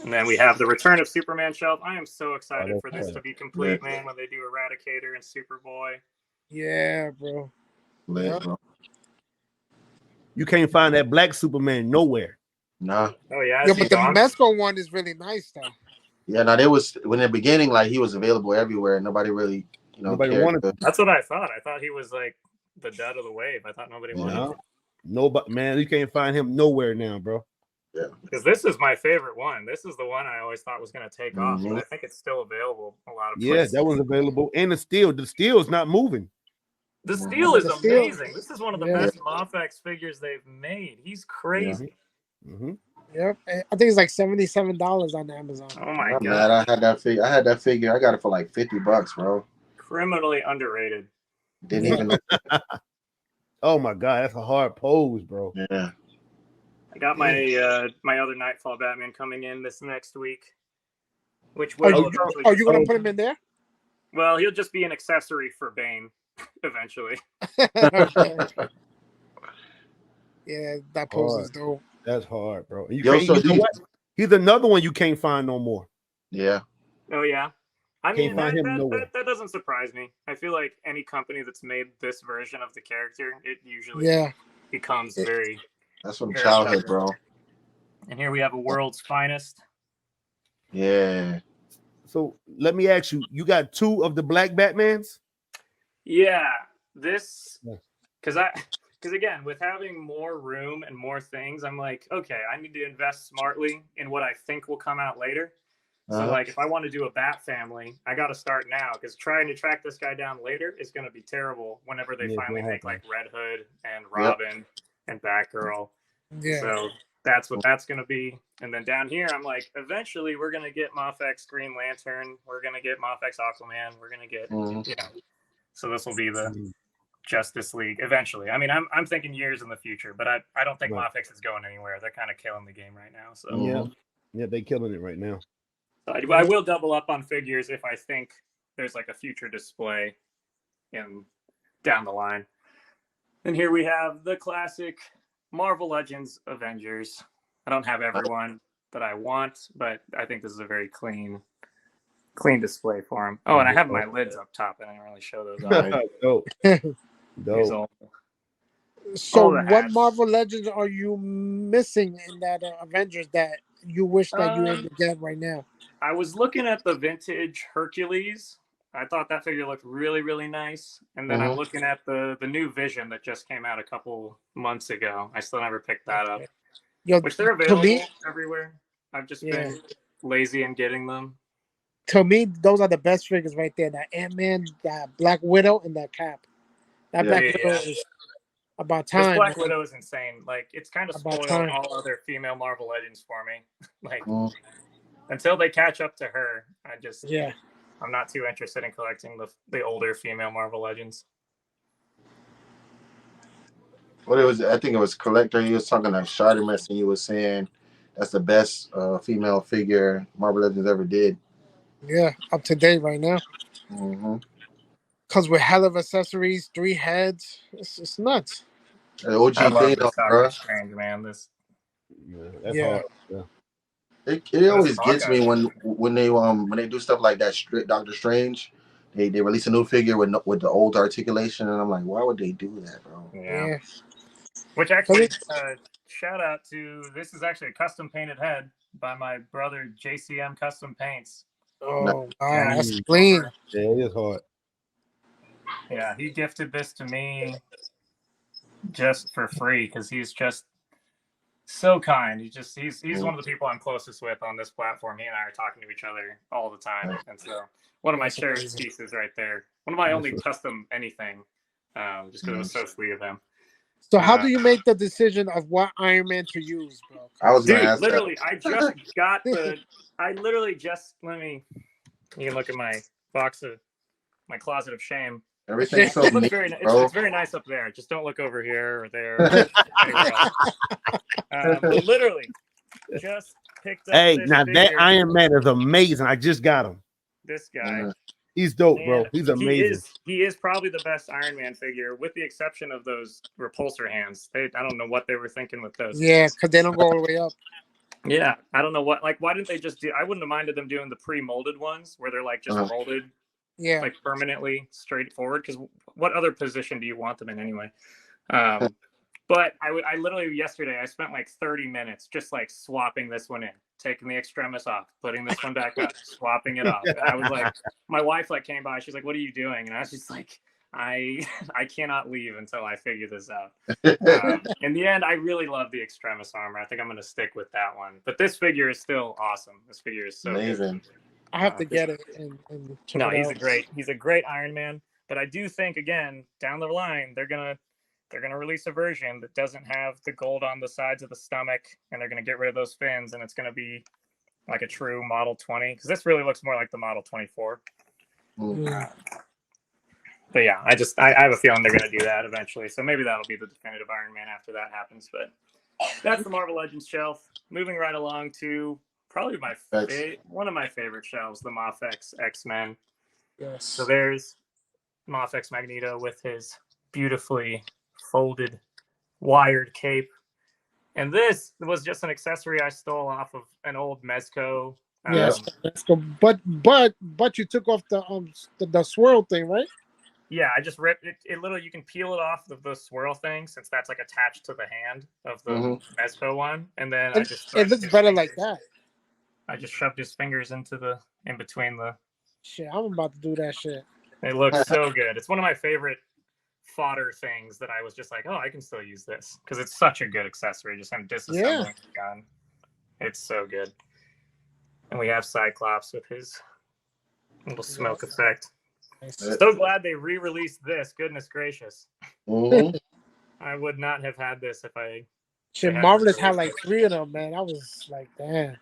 And then we have the Return of Superman shelf. I am so excited for this to be complete, man. When they do Eradicator and Superboy. Yeah, bro. Bro. You can't find that black Superman nowhere. Nah. Oh yeah. Yeah, but the Mesco one is really nice though. Yeah, now there was when in the beginning, like he was available everywhere, and nobody really, nobody wanted him. That's what I thought. I thought he was like the dud of the wave. I thought nobody wanted him. Nobody, man, you can't find him nowhere now, bro. Yeah, because this is my favorite one. This is the one I always thought was going to take off. But I think it's still available a lot of places. Yeah, that one's available. And the steel is not moving. The steel is amazing. This is one of the best Mofex figures they've made. He's crazy. Yep, I think it's like $77 on Amazon. Oh my god! I had that figure. I got it for like $50, bro. Criminally underrated. Didn't even know. Oh my god, that's a hard pose, bro. Yeah. I got my my other Nightfall Batman coming in this next week. Which will are you gonna put him in there? Well, he'll just be an accessory for Bane eventually. Yeah, that pose is dope. That's hard, bro. He's another one you can't find no more. Yeah. Oh yeah. I mean that doesn't surprise me. I feel like any company that's made this version of the character, it usually becomes very. That's from childhood, bro. And here we have a World's Finest. Yeah. So let me ask you: you got 2 of the black Batmans? Yeah, this because again, with having more room and more things, I'm like, okay, I need to invest smartly in what I think will come out later. So like, if I want to do a Bat family, I got to start now, because trying to track this guy down later is going to be terrible whenever they finally make like Red Hood and Robin and Batgirl. Yeah. So that's what that's going to be. And then down here, I'm like, eventually we're going to get Moff-X Green Lantern. We're going to get Moff-X Aquaman. We're going to get, you know, so this will be the Justice League eventually. I mean, I'm thinking years in the future, but I don't think Moff-X is going anywhere. They're kind of killing the game right now. So yeah, they're killing it right now. So I will double up on figures if I think there's like a future display in down the line. And here we have the classic Marvel Legends Avengers. I don't have everyone that I want, but I think this is a very clean display for them. Oh, and I have my lids up top. I didn't really show those on. Dope. So what Marvel Legends are you missing in that Avengers that you wish that you had to get right now? I was looking at the vintage Hercules. I thought that figure looked really, really nice. And then I'm looking at the new Vision that just came out a couple months ago. I still never picked that up. Which they're available everywhere. I've just been lazy in getting them. To me, those are the best figures right there. That Ant-Man, that Black Widow, and that Cap. That Black Widow is about time. This Black Widow is insane. Like, it's kind of spoiled all other female Marvel Legends for me. Like, until they catch up to her, I'm not too interested in collecting the older female Marvel Legends. What it was, I think it was Collector. He was talking like Shardimus, and he was saying that's the best female figure Marvel Legends ever did. Yeah, up to date right now. Because with hell of accessories, 3 heads, it's nuts. OG thing, bro. Strange, man. This. That's hard. Yeah. It always gets me when they do stuff like that. Doctor Strange, they release a new figure with the old articulation, and I'm like, why would they do that, bro? Yeah. Which actually, shout out to, this is actually a custom painted head by my brother JCM Custom Paints. Oh, that's clean. Yeah, it is hard. Yeah, he gifted this to me just for free because he's just so kind. He's one of the people I'm closest with on this platform. He and I are talking to each other all the time, and so one of my cherished pieces right there. One of my only custom anything, just because it was so sweet of him. So how do you make the decision of what Iron Man to use, bro? I was gonna ask literally, I just got the. I literally just you can look at my box of my closet of shame. Everything's so neat, it's very nice up there. Just don't look over here or there. Or anywhere else. But literally, just picked up. Hey, now that Iron Man is amazing. I just got him. This guy. He's dope, bro. He's amazing. He is probably the best Iron Man figure, with the exception of those repulsor hands. I don't know what they were thinking with those. Yeah, because they don't go all the way up. Yeah, I don't know why didn't they just do? I wouldn't have minded them doing the pre-molded ones where they're like just molded, like permanently straight forward. Because what other position do you want them in anyway? But I literally yesterday I spent like 30 minutes just like swapping this one in, taking the extremis off, putting this one back up, swapping it off. And I was like, my wife like came by, she's like, "What are you doing?" And I was just like, I cannot leave until I figure this out. In the end, I really love the extremis armor. I think I'm going to stick with that one. But this figure is still awesome. This figure is so amazing. Good. I have to get it. He's a great Iron Man. But I do think, again, down the line, they're gonna release a version that doesn't have the gold on the sides of the stomach, and they're gonna get rid of those fins, and it's gonna be like a true Model 20, because this really looks more like the Model 24. But yeah, I have a feeling they're going to do that eventually. So maybe that'll be the definitive Iron Man after that happens. But that's the Marvel Legends shelf. Moving right along to probably one of my favorite shelves, the Moff-X X-Men. Yes. So there's Moff-X Magneto with his beautifully folded, wired cape. And this was just an accessory I stole off of an old Mezco. Yes, but you took off the swirl thing, right? Yeah, I just ripped it. It literally, you can peel it off of the swirl thing, since that's like attached to the hand of the Mezco one. And then it looks better like that. I just shoved his fingers in between the. Shit, I'm about to do that shit. It looks so good. It's one of my favorite fodder things that I was just like, oh, I can still use this because it's such a good accessory. Just him disassembling the gun. It's so good. And we have Cyclops with his little smoke effect. So glad they re-released this. Goodness gracious. I would not have had this if I... Shit, Marvelous had like 3 of them, man. I was like, damn.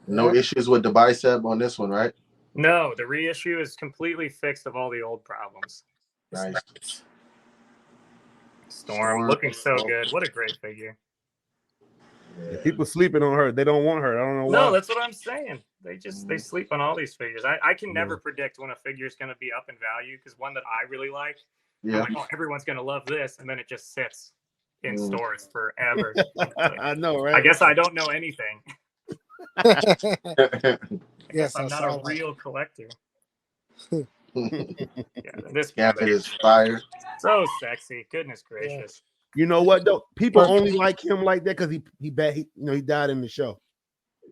No issues with the bicep on this one, right? No, the reissue is completely fixed of all the old problems. Nice. Storm looking so good. What a great figure. Yeah. People sleeping on her. They don't want her. I don't know why. No, that's what I'm saying. They sleep on all these figures. I can never predict when a figure is going to be up in value because one that I really like, I'm like, oh, everyone's going to love this, and then it just sits in stores forever. Like, I know, right? I guess I don't know anything. Yes, I'm not a real collector. This Gambit is fire. So sexy. Goodness gracious. You know what though? People only like him like that because he died in the show.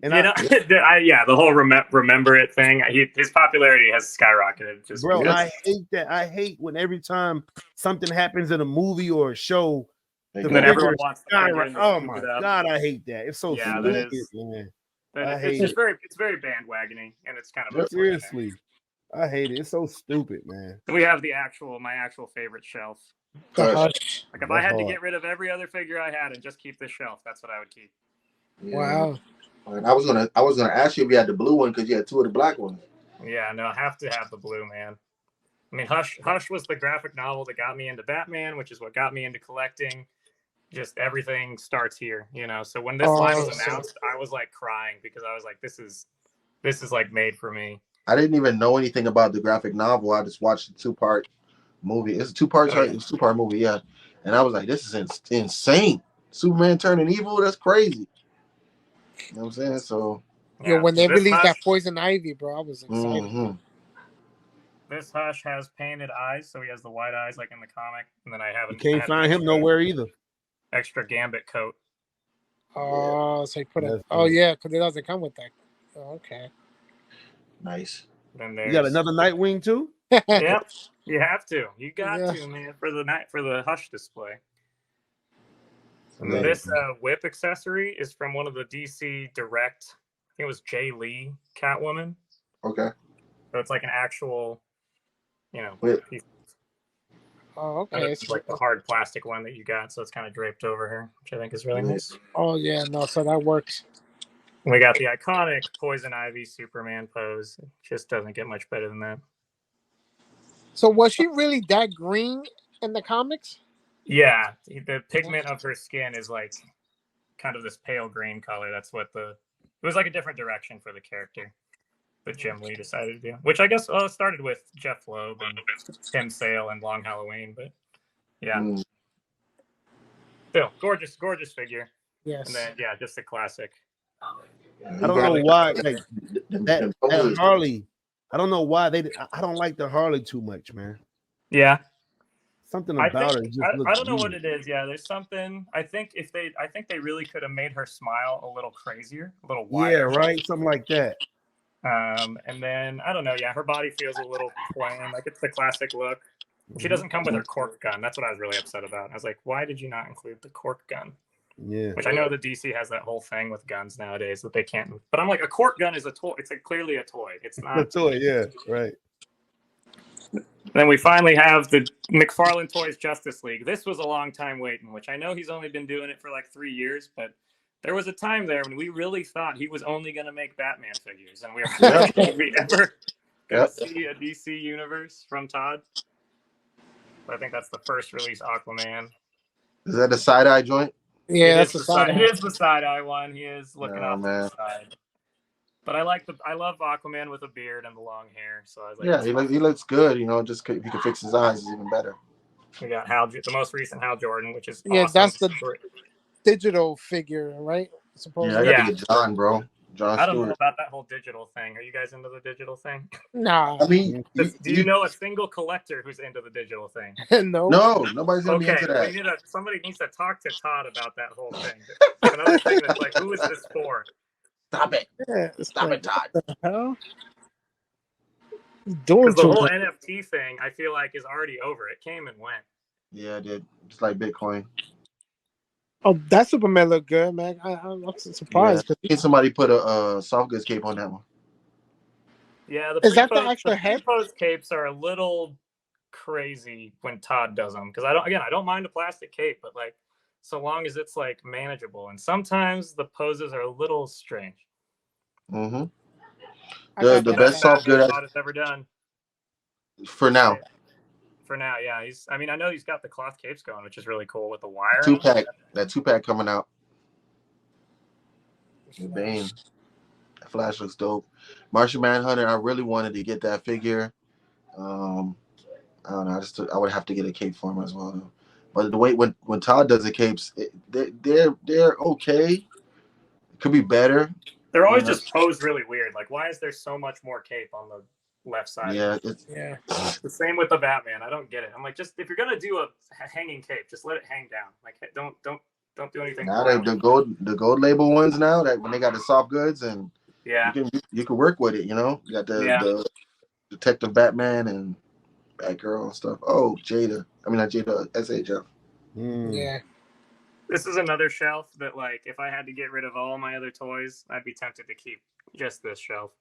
And the whole remember it thing. His popularity has skyrocketed. Just bro, I hate that. I hate when every time something happens in a movie or a show, then everyone wants to skyrocket. Oh my god, I hate that. It's so stupid, man. It's very bandwagony, and it's kind of seriously. I hate it. It's so stupid, man. We have my actual favorite shelf. Like if I had to get rid of every other figure I had and just keep this shelf, that's what I would keep. Wow. And I was gonna ask you if you had the blue one because you had 2 of the black ones. Yeah, no, I have to have the blue, man. I mean, Hush was the graphic novel that got me into Batman, which is what got me into collecting. Just everything starts here, you know. So when this line was announced, I was like crying because I was like, this is like made for me. I didn't even know anything about the graphic novel. I just watched the 2-part movie. It's a 2-part, right? It's a 2-part movie, yeah. And I was like, this is insane. Superman turning evil, that's crazy. You know what I'm saying? So when they released that Poison Ivy, bro, I was excited. This Hush has painted eyes, so he has the white eyes like in the comic. And then I haven't. You can't find him nowhere either. Extra Gambit coat. Oh, so he put it. Oh yeah, because it doesn't come with that. Oh, okay. Nice. Then you got another Nightwing too? Yep. You have to. You got to, man, for the Hush display. And this whip accessory is from one of the DC Direct. I think it was Jay Lee Catwoman. Okay. So it's like an actual, piece. Oh, okay. It's like the hard plastic one that you got, so it's kind of draped over her, which I think is really nice. Oh yeah, no, so that works. We got the iconic Poison Ivy Superman pose. It just doesn't get much better than that. So was she really that green in the comics? Yeah, the pigment of her skin is like kind of this pale green color. That's what it was like a different direction for the character that Jim Lee decided to do, which I guess started with Jeff Loeb and Tim Sale and Long Halloween, but yeah. Still, gorgeous figure. Yes. And then, just a classic. I don't know why that Harley. I don't know why I don't like the Harley too much, man. Yeah. Something about it. I don't know what it is. Yeah, there's something. I think they really could have made her smile a little crazier, a little wider. Yeah, right. Something like that. And then I don't know. Yeah, her body feels a little plain. Like it's the classic look. She doesn't come with her cork gun. That's what I was really upset about. I was like, why did you not include the cork gun? Yeah. Which I know the DC has that whole thing with guns nowadays that they can't. But I'm like, a cork gun is a toy. It's clearly a toy. It's not a toy. Yeah, right. Then we finally have the McFarlane Toys Justice League. This was a long time waiting, which I know he's only been doing it for like 3 years, but there was a time there when we really thought he was only going to make Batman figures, and we were ever going to see a DC universe from Todd. But I think that's the first release Aquaman. Is that a side-eye joint? Yeah, that's the side-eye. It is the side-eye one. He is looking off to the side. But I love Aquaman with a beard and the long hair. So I was like, he looks good. Just if he can fix his eyes, it's even better. We got the most recent Hal Jordan, which is awesome. That's the digital figure, right? Supposedly. Yeah, I gotta get John, bro. John I don't know about that whole digital thing. Are you guys into the digital thing? Nah. I mean, do you know a single collector who's into the digital thing? No, nobody's gonna be into that. Somebody needs to talk to Todd about that whole thing. Another thing that's like, who is this for? Stop it. Yeah, Stop it, Todd. What the hell? Doing the whole NFT thing, I feel like, is already over. It came and went. Yeah, it did. Just like Bitcoin. Oh, that Superman look good, man. I'm surprised. Yeah. I think somebody put a soft goods cape on that one. Yeah, the pre-post capes are a little crazy when Todd does them, because I don't mind a plastic cape, but like so long as it's like manageable, and sometimes the poses are a little strange. Mm-hmm. The best soft good Todd has ever done for now. For now, yeah. I know he's got the cloth capes going, which is really cool with the wire. That 2-pack coming out. Bane. That Flash looks dope. Martian Manhunter, I really wanted to get that figure. I don't know. I would have to get a cape for him as well, though. But the way when Todd does the capes, they're okay. It could be better. They're always just posed really weird. Like, why is there so much more cape on the left side? Yeah, it's the same with the Batman. I don't get it. I'm like, just if you're gonna do a hanging cape, just let it hang down. Like, don't do anything. Now the gold label ones now, that when they got the soft goods, and you can work with it. You know, you got the Detective Batman and Batgirl and stuff. Oh, Jada. I mean, not Jada. SHF. Yeah. This is another shelf that, like, if I had to get rid of all my other toys, I'd be tempted to keep just this shelf.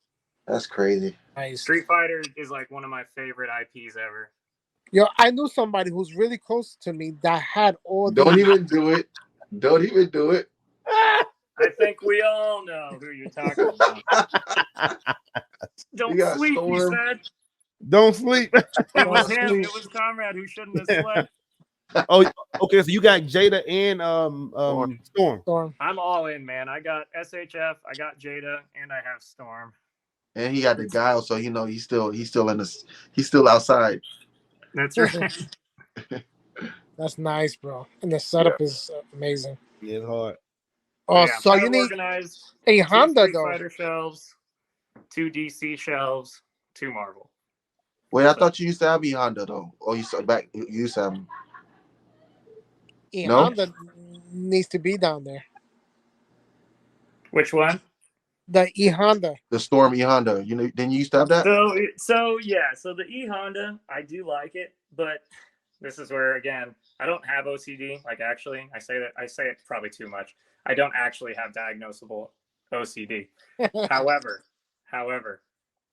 That's crazy. Nice. Street Fighter is like one of my favorite IPs ever. Yo, I knew somebody who's really close to me that had all. Don't even do it. Don't even do it. I think we all know who you're talking about. Don't sleep, he said. Don't sleep. It was him. It was Comrade who shouldn't have slept. Oh, okay. So you got Jada and Storm. I'm all in, man. I got SHF, I got Jada, and I have Storm. And he got the guile, so you know he's still outside. That's right. That's nice, bro. And the setup is amazing. Yeah, it's hard. Oh, so you need a Honda though. Fighter shelves, 2 DC shelves, 2 Marvel. Wait, I thought you used to have a Honda though. Oh, you used to have them. No? Honda needs to be down there. Which one? The E-Honda. The Storm E-Honda. You know, didn't you used to have that? So the E-Honda, I do like it, but this is where, again, I don't have OCD. Like, actually, I say it probably too much. I don't actually have diagnosable OCD. However,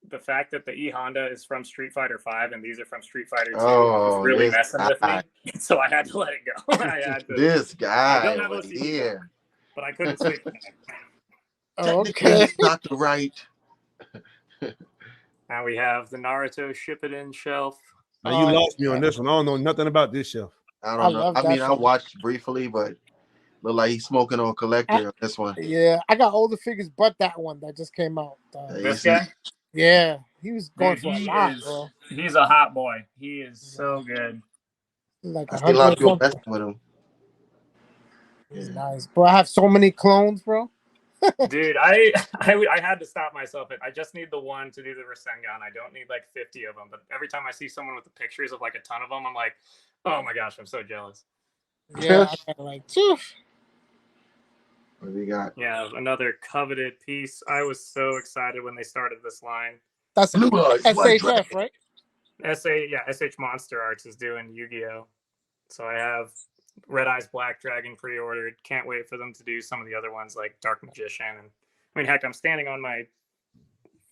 the fact that the E-Honda is from Street Fighter 5 and these are from Street Fighter 2 is really messing with me. So I had to let it go. This guy. I don't have OCD, but I couldn't sleep. Okay. Not the right. Now we have the Naruto Ship It In shelf. Now you lost me on this one. I don't know nothing about this shelf. I don't know. I mean, I watched briefly, but look like he's smoking on collector on this one. Yeah, I got all the figures but that one that just came out. This guy? Yeah, he was going for a lot, bro. He's a hot boy. He is so good. Like I see a lot of people messing with him. He's nice, bro. I have so many clones, bro. Dude, I had to stop myself. I just need the one to do the Rasengan. I don't need like 50 of them. But every time I see someone with the pictures of like a ton of them, I'm like, oh my gosh, I'm so jealous. Yeah, I like, Toof. What do we got? Yeah, another coveted piece. I was so excited when they started this line. That's SHF, right? SH Monster Arts is doing Yu-Gi-Oh! So I have Red Eyes Black Dragon pre-ordered. Can't wait for them to do some of the other ones like Dark Magician. And I mean, heck, I'm standing on my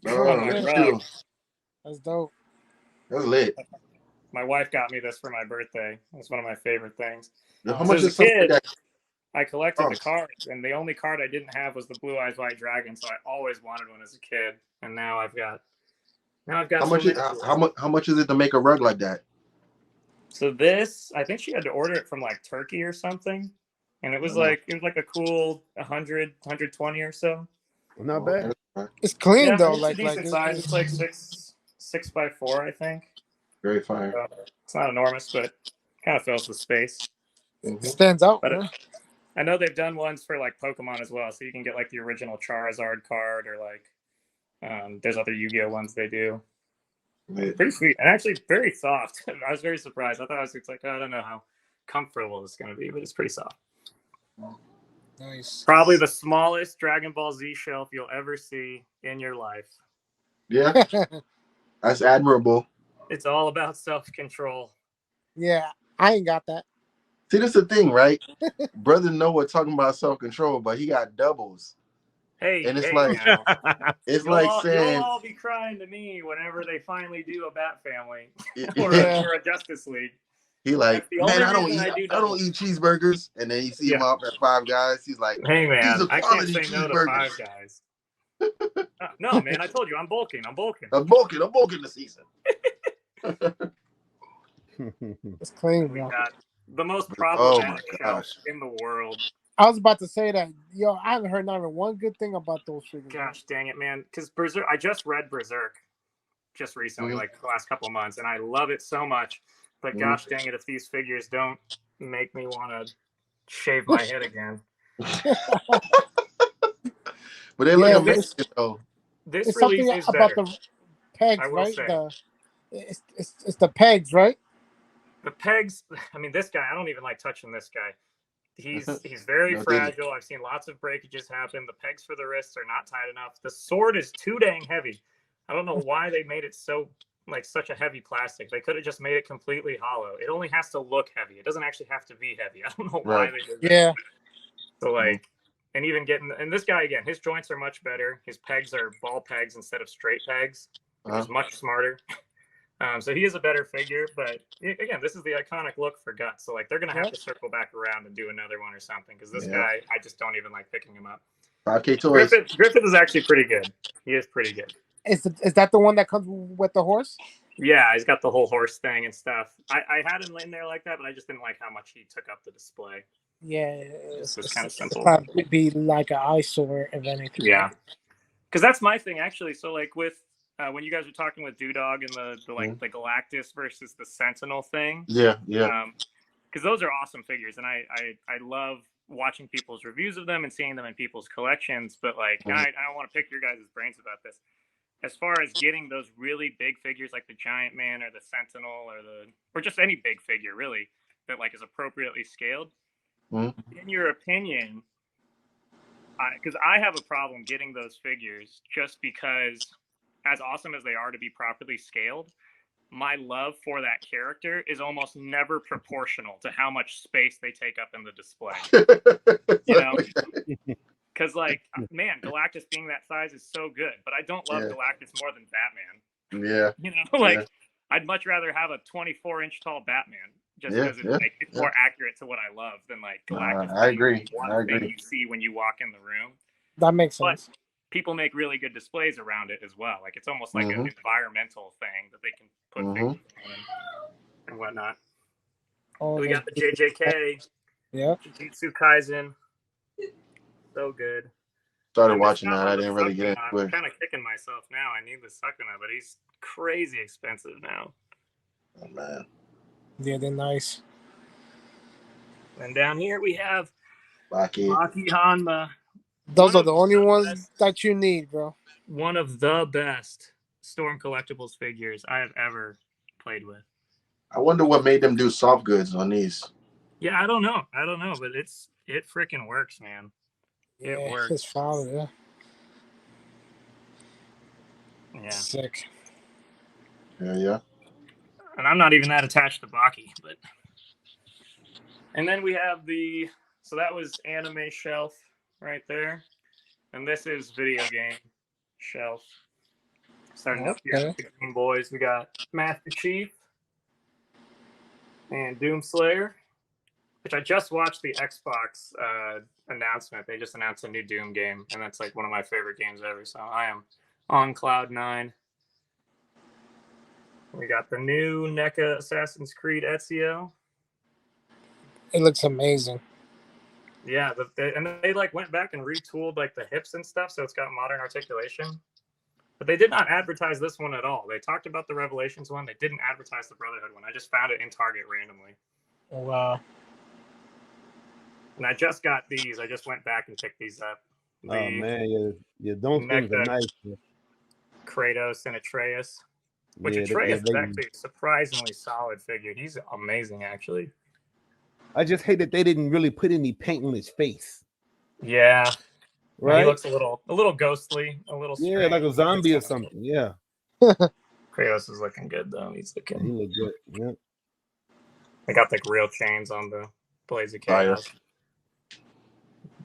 rug. That's dope. That's lit. My wife got me this for my birthday. It's one of my favorite things. How much is something that? I collected the cards, and the only card I didn't have was the Blue Eyes White Dragon, so I always wanted one as a kid. And now I've got. How much is it to make a rug like that? So this, I think she had to order it from like Turkey or something, and it was like a cool 100, 120 or so. Not bad. It's clean though, it's a decent size. It's like 6x4, I think. Very fine. It's not enormous, but kind of fills the space. It stands out. But I know they've done ones for like Pokemon as well, so you can get like the original Charizard card or like there's other Yu-Gi-Oh ones they do. Pretty sweet and actually very soft. I was very surprised. I thought it's like, I don't know how comfortable it's going to be, but it's pretty soft. Nice. Probably the smallest Dragon Ball Z shelf you'll ever see in your life. Yeah. That's admirable. It's all about self-control. Yeah, I ain't got that. See, this is the thing, right? Brother Noah talking about self-control, but he got doubles. Hey, and it's hey, like saying you'll all be crying to me whenever they finally do a Bat Family or a Justice League. He like, man, I don't eat cheeseburgers, and then you see him out at Five Guys. He's like, hey man, I can't say no to Five Guys. No, man, I told you, I'm bulking. I'm bulking this season. It's clean, we bro. got the most problematic shelf in the world. I was about to say that. Yo, I haven't heard not even one good thing about those figures. Gosh dang it, man. Because Berserk, I just read Berserk just recently, like the last couple of months, and I love it so much. But gosh dang it, if these figures don't make me want to shave my head again. But they look amazing, though. This release is about better. The pegs, right? It's the pegs, right? The pegs. I mean, this guy. I don't even like touching this guy. He's very fragile. I've seen lots of breakages happen. The pegs for the wrists are not tight enough. The sword is too dang heavy. I don't know why they made it such a heavy plastic. They could have just made it completely hollow. It only has to look heavy. It doesn't actually have to be heavy. I don't know why they did that. Yeah. So and even and this guy again, his joints are much better. His pegs are ball pegs instead of straight pegs, which is much smarter. So he is a better figure, but again, this is the iconic look for Guts. So they're gonna have to circle back around and do another one or something because this guy, I just don't even like picking him up. 5K toys. Griffith is actually pretty good. He is pretty good. Is that the one that comes with the horse? Yeah, he's got the whole horse thing and stuff. I had him in there like that, but I just didn't like how much he took up the display. Yeah, it's kind of simple. Probably be like an eyesore if anything. Yeah, because that's my thing actually. So with when you guys were talking with Doodog and the Galactus versus the Sentinel thing. Yeah. Because those are awesome figures, and I love watching people's reviews of them and seeing them in people's collections. But I don't want to pick your guys' brains about this. As far as getting those really big figures like the Giant Man or the Sentinel or just any big figure really that is appropriately scaled. In your opinion, because I have a problem getting those figures just because, as awesome as they are to be properly scaled, my love for that character is almost never proportional to how much space they take up in the display. Because man, Galactus being that size is so good, but I don't love Galactus more than Batman. Yeah. I'd much rather have a 24-inch tall Batman just because it's more accurate to what I love than Galactus. I agree. Thing you see when you walk in the room. That makes sense. But people make really good displays around it as well. It's almost like an environmental thing that they can put figures in and whatnot. We got the JJK. Yeah. Jujutsu Kaisen. So good. Started watching that. I didn't really get into it. I'm kind of kicking myself now. I need the Sakuna, but he's crazy expensive now. Oh man. Yeah, they're nice. And down here we have Baki Hanma. Those are the only ones that you need, bro. One of the best Storm Collectibles figures I have ever played with. I wonder what made them do soft goods on these. Yeah, I don't know, but it freaking works, man. It works. His father, yeah. Sick. Yeah. And I'm not even that attached to Baki, but. And then we have so that was anime shelf right there, and this is video game shelf. Starting up here with the Game Boys, we got Master Chief and Doomslayer, which I just watched the Xbox announcement. They just announced a new Doom game, and that's one of my favorite games ever. So I am on cloud 9. We got the new NECA Assassin's Creed Ezio. It looks amazing. Yeah, and they went back and retooled the hips and stuff, so it's got modern articulation. But they did not advertise this one at all. They talked about the Revelations one. They didn't advertise the Brotherhood one. I just found it in Target randomly. Wow. And I just got these. I just went back and picked these up. Oh man, you don't think they're nice. Kratos and Atreus. Which Atreus is actually a surprisingly solid figure. He's amazing, actually. I just hate that they didn't really put any paint on his face. Yeah. Right? He looks a little ghostly, a little strange. Yeah, like a zombie or something. Yeah. Kratos is looking good though. He's looking. He look good. Yeah. I got the real chains on the Blaze of Chaos.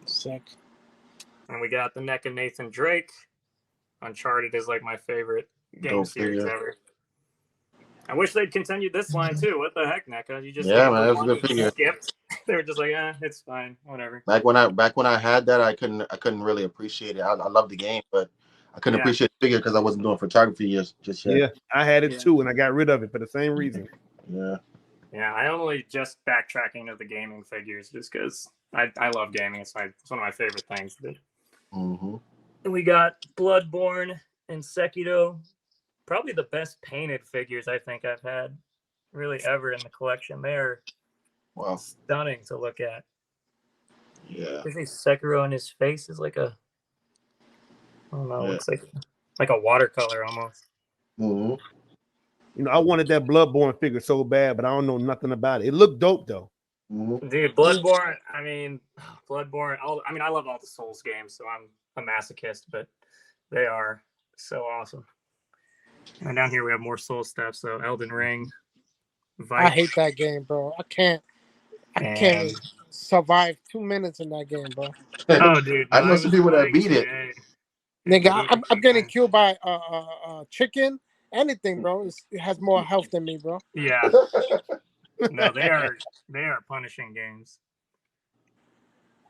Sick. And we got the neck of Nathan Drake. Uncharted is like my favorite game series ever. I wish they'd continued this line too. What the heck, NECA? You just man, that was a good figure. Skipped. They were just like, it's fine, whatever. Back when I had that, I couldn't really appreciate it. I loved the game, but I couldn't appreciate the figure because I wasn't doing photography just yet. Yeah, I had it too, and I got rid of it for the same reason. Yeah. Yeah, I only just backtracking of the gaming figures just because I love gaming. It's one of my favorite things. Mm-hmm. And we got Bloodborne and Sekiro. Probably the best painted figures I think I've had really ever in the collection. They're stunning to look at. Yeah. I think Sekiro in his face is like a, I don't know, looks like a watercolor almost. Mm-hmm. You know, I wanted that Bloodborne figure so bad, but I don't know nothing about it. It looked dope though. Mm-hmm. Dude, Bloodborne. I mean, Bloodborne. I love all the Souls games, so I'm a masochist, but they are so awesome. And down here we have more Soul stuff. So Elden Ring. I hate that game, bro. I can't survive 2 minutes in that game, bro. Oh, dude. I know some people that beat it. Nigga, I'm getting killed by a chicken. Anything, bro. It has more health than me, bro. Yeah. No, they are punishing games.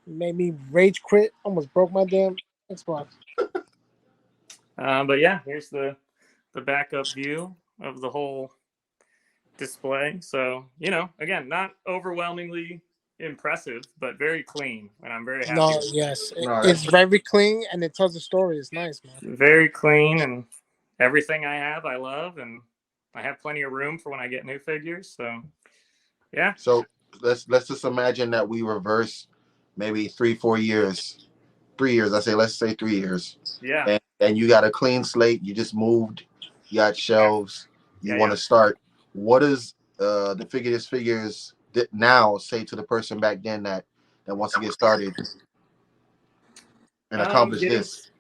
Made me rage quit. Almost broke my damn Xbox. But yeah, here's the backup view of the whole display. So, you know, again, not overwhelmingly impressive, but very clean, and I'm very happy. No, yes, it's very clean, and it tells a story. It's nice, man. Very clean, and everything I have, I love, and I have plenty of room for when I get new figures. So, yeah. So let's just imagine that we reverse maybe 3-4 years. 3 years, let's say 3 years. Yeah. And you got a clean slate. You just moved. You got shelves. You want to start. What does the figures now say to the person back then that wants to get started and accomplish this?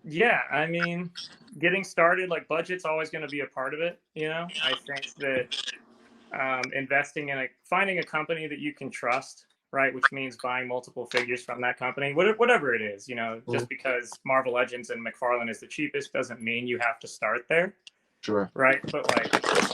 Yeah, I mean, getting started, like, budget's always going to be a part of it. You know, I think that investing in finding a company that you can trust, right, which means buying multiple figures from that company, whatever it is, you know, just because Marvel Legends and McFarlane is the cheapest doesn't mean you have to start there. Sure. Right. But like,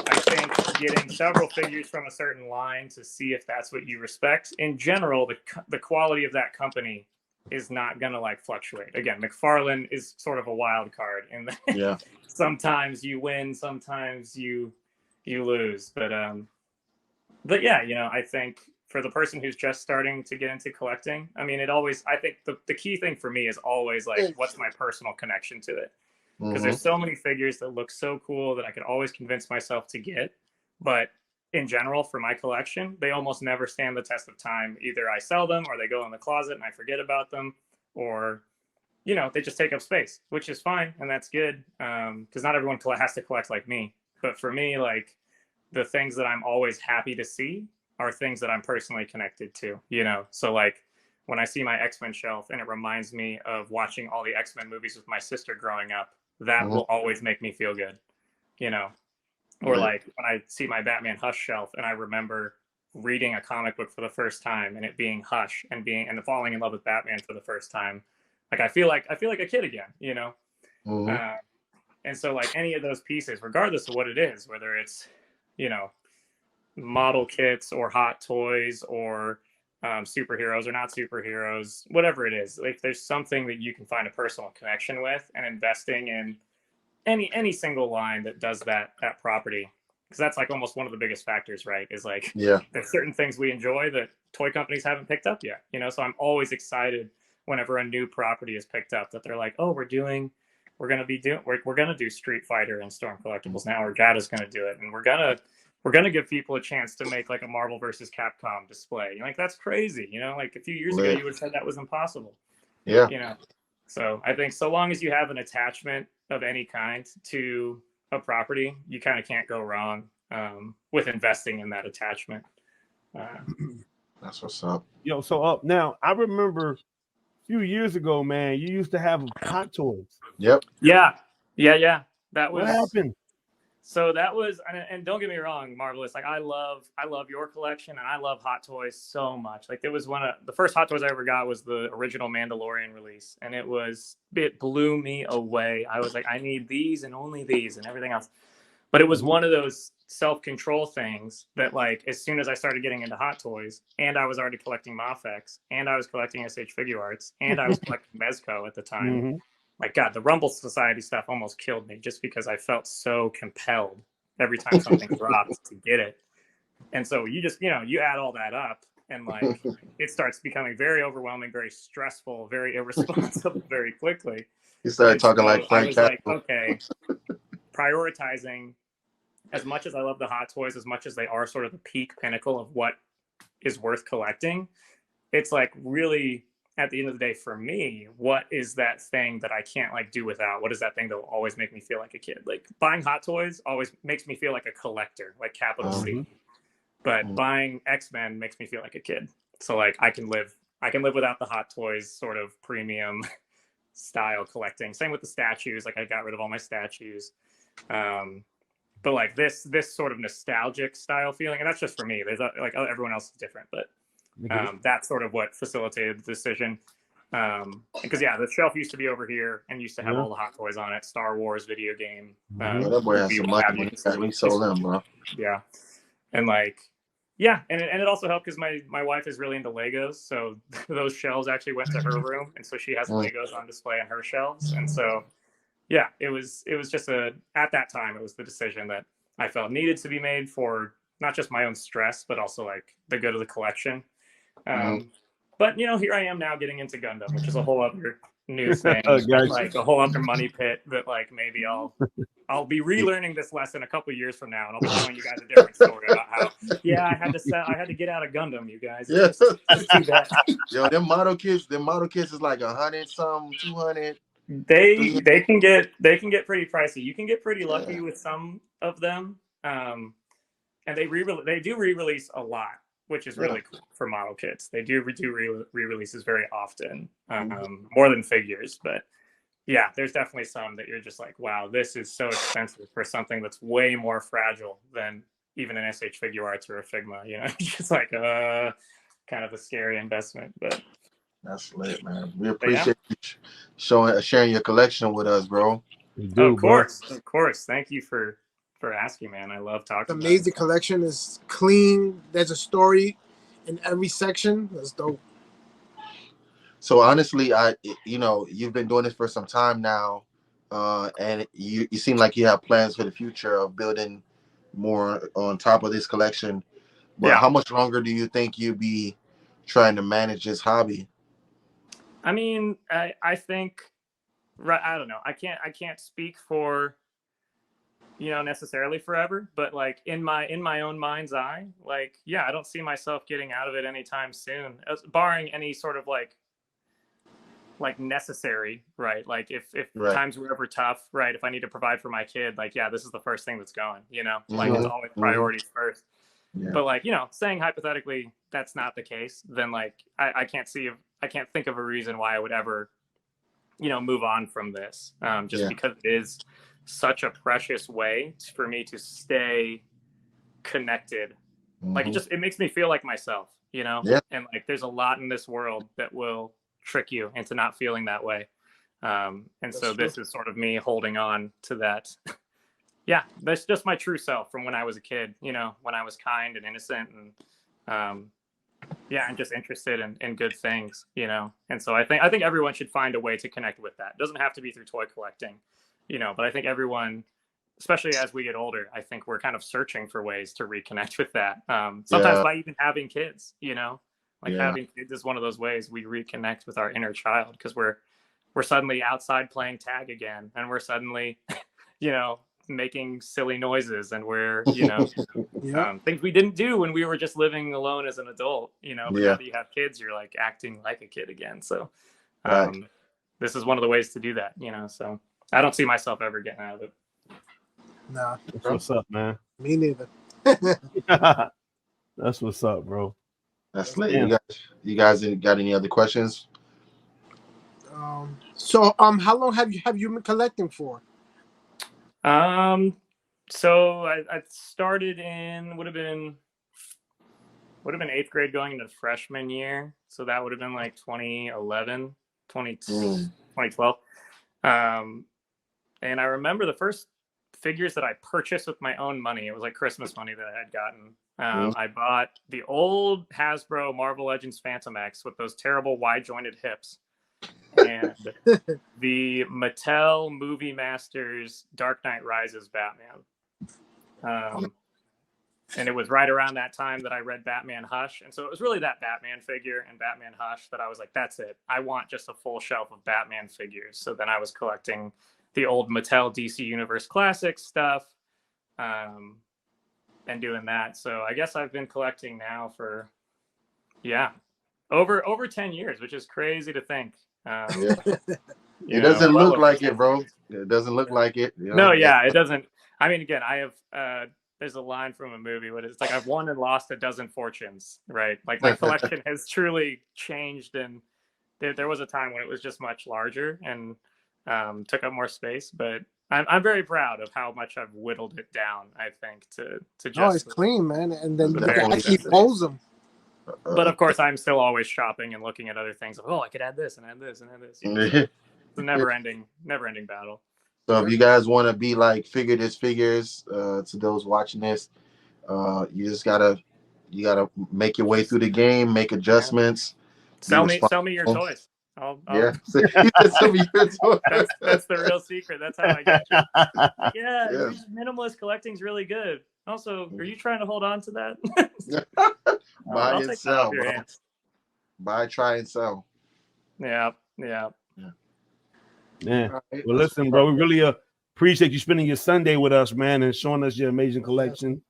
I think getting several figures from a certain line to see if that's what you respect in general, the quality of that company is not going to like fluctuate. Again, McFarlane is sort of a wild card in that sometimes you win, sometimes you lose. But yeah, you know, I think for the person who's just starting to get into collecting, I mean, I think the key thing for me is always like, what's my personal connection to it? Because there's so many figures that look so cool that I could always convince myself to get. But in general, for my collection, they almost never stand the test of time. Either I sell them or they go in the closet and I forget about them, or, you know, they just take up space, which is fine. And that's good. Because not everyone has to collect like me. But for me, like, the things that I'm always happy to see are things that I'm personally connected to, you know? So like, when I see my X-Men shelf and it reminds me of watching all the X-Men movies with my sister growing up, that will always make me feel good, you know? Or like when I see my Batman Hush shelf and I remember reading a comic book for the first time and it being Hush and falling in love with Batman for the first time, like I feel like a kid again, you know? And so like any of those pieces, regardless of what it is, whether it's, you know, model kits or hot toys or superheroes or not superheroes, whatever it is, like there's something that you can find a personal connection with, and investing in any single line that does that property, because that's like almost one of the biggest factors, right? Is like, there's certain things we enjoy that toy companies haven't picked up yet, you know? So I'm always excited whenever a new property is picked up that they're like, oh, we're going to do Street Fighter and Storm Collectibles now, or Gata's going to do it, and we're going to give people a chance to make like a Marvel versus Capcom display. You're like, that's crazy. You know, like a few years ago, you would have said that was impossible. Yeah. You know, so I think so long as you have an attachment of any kind to a property, you kind of can't go wrong with investing in that attachment. That's what's up. Yo, so now I remember a few years ago, man, you used to have hot toys. Yep. Yeah. That was. What happened? So that was, and don't get me wrong, Marvelous. Like I love your collection, and I love Hot Toys so much. Like it was one of the first Hot Toys I ever got was the original Mandalorian release, and it blew me away. I was like, I need these and only these and everything else. But it was one of those self-control things that, like, as soon as I started getting into Hot Toys, and I was already collecting Mafex, and I was collecting SH Figuarts, and I was collecting Mezco at the time. Like, God, the Rumble Society stuff almost killed me just because I felt so compelled every time something dropped to get it. And so you just, you add all that up and like it starts becoming very overwhelming, very stressful, very irresponsible very quickly. You started talking like Frank Capra. Like, okay, prioritizing as much as I love the Hot Toys, as much as they are sort of the peak pinnacle of what is worth collecting, it's like really at the end of the day, for me, what is that thing that I can't like do without? What is that thing that will always make me feel like a kid? Like buying Hot Toys always makes me feel like a collector, like capital C. But buying X-Men makes me feel like a kid. So like I can live without the Hot Toys sort of premium style collecting. Same with the statues. Like I got rid of all my statues. But like this sort of nostalgic style feeling, and that's just for me. There's like everyone else is different, but that's sort of what facilitated the decision. Because the shelf used to be over here and used to have all the Hot Toys on it. Star Wars video game. That boy has some money. We sold them, bro. Yeah, and like and it also helped because my wife is really into Legos, so those shelves actually went to her room, and so she has Legos on display on her shelves, and so it was just at that time it was the decision that I felt needed to be made for not just my own stress, but also like the good of the collection. But here I am now getting into Gundam, which is a whole other new thing, like a whole other money pit that like maybe I'll be relearning this lesson a couple years from now, and I'll be telling you guys a different story about how I had to get out of Gundam, you guys. Just do that. Yo, them model kits is like 100 something, 200. They can get pretty pricey. You can get pretty lucky with some of them, and they do re-release a lot, which is really cool for model kits. They do re-releases very often, more than figures. But there's definitely some that you're just like, wow, this is so expensive for something that's way more fragile than even an SH Figuarts or a Figma. It's just like kind of a scary investment. But that's lit, man. We appreciate you sharing your collection with us, bro. Of course. Thank you for asking, man. I love talking. The amazing collection is clean. There's a story in every section. That's dope. So honestly, you've been doing this for some time now, and you seem like you have plans for the future of building more on top of this collection. But how much longer do you think you'll be trying to manage this hobby? I mean, I think, I don't know. I can't speak for necessarily forever, but like in my own mind's eye, like I don't see myself getting out of it anytime soon, barring any sort of like necessary, right? Like if times were ever tough, right? If I need to provide for my kid, like this is the first thing that's going, like it's always priorities first. But like saying hypothetically that's not the case, then like I can't think of a reason why I would ever move on from this, because it is such a precious way for me to stay connected. Like it makes me feel like myself, and like there's a lot in this world that will trick you into not feeling that way, and that's so true. This is sort of me holding on to that. That's just my true self from when I was a kid, when I was kind and innocent and and just interested in good things, and so I think everyone should find a way to connect with that. It doesn't have to be through toy collecting, but I think everyone, especially as we get older, I think we're kind of searching for ways to reconnect with that. Sometimes by even having kids, having kids is one of those ways we reconnect with our inner child, because we're suddenly outside playing tag again, and we're suddenly, making silly noises, and we're, things we didn't do when we were just living alone as an adult, but now that you have kids, you're like acting like a kid again. So this is one of the ways to do that, so I don't see myself ever getting out of it. Nah. That's what's up, man. Me neither. That's what's up, bro. That's lit. You guys got any other questions? So how long have you been collecting for? So I started in would have been 8th grade going into freshman year. So that would have been like 2011, 2012. And I remember the first figures that I purchased with my own money. It was like Christmas money that I had gotten. I bought the old Hasbro Marvel Legends Phantom X with those terrible wide jointed hips, and the Mattel Movie Masters Dark Knight Rises Batman. And it was right around that time that I read Batman Hush. And so it was really that Batman figure and Batman Hush that I was like, that's it. I want just a full shelf of Batman figures. So then I was collecting the old Mattel DC Universe Classics stuff, and doing that. So I guess I've been collecting now for, over 10 years, which is crazy to think. It doesn't look like it, bro. It doesn't look like it. You know? No, yeah, it doesn't. I mean, again, I have, there's a line from a movie where it's like, I've won and lost a dozen fortunes, right? Like my collection has truly changed. And there was a time when it was just much larger and took up more space, but I'm very proud of how much I've whittled it down, I think, to just... Oh, it's clean, man. And then you can actually pose them. But of course, I'm still always shopping and looking at other things. Oh, I could add this and add this and add this. You know? It's a never-ending battle. So if you guys want to be like Figurethisphotos, to those watching this, you just gotta make your way through the game, make adjustments. Sell me your toys. Sell me your toys. That's the real secret. That's how I get you. Yeah. Minimalist collecting's really good. Also, are you trying to hold on to that? Buy and sell, bro. Buy, try, and sell. Yeah. Well, listen, bro, we really appreciate you spending your Sunday with us, man, and showing us your amazing collection.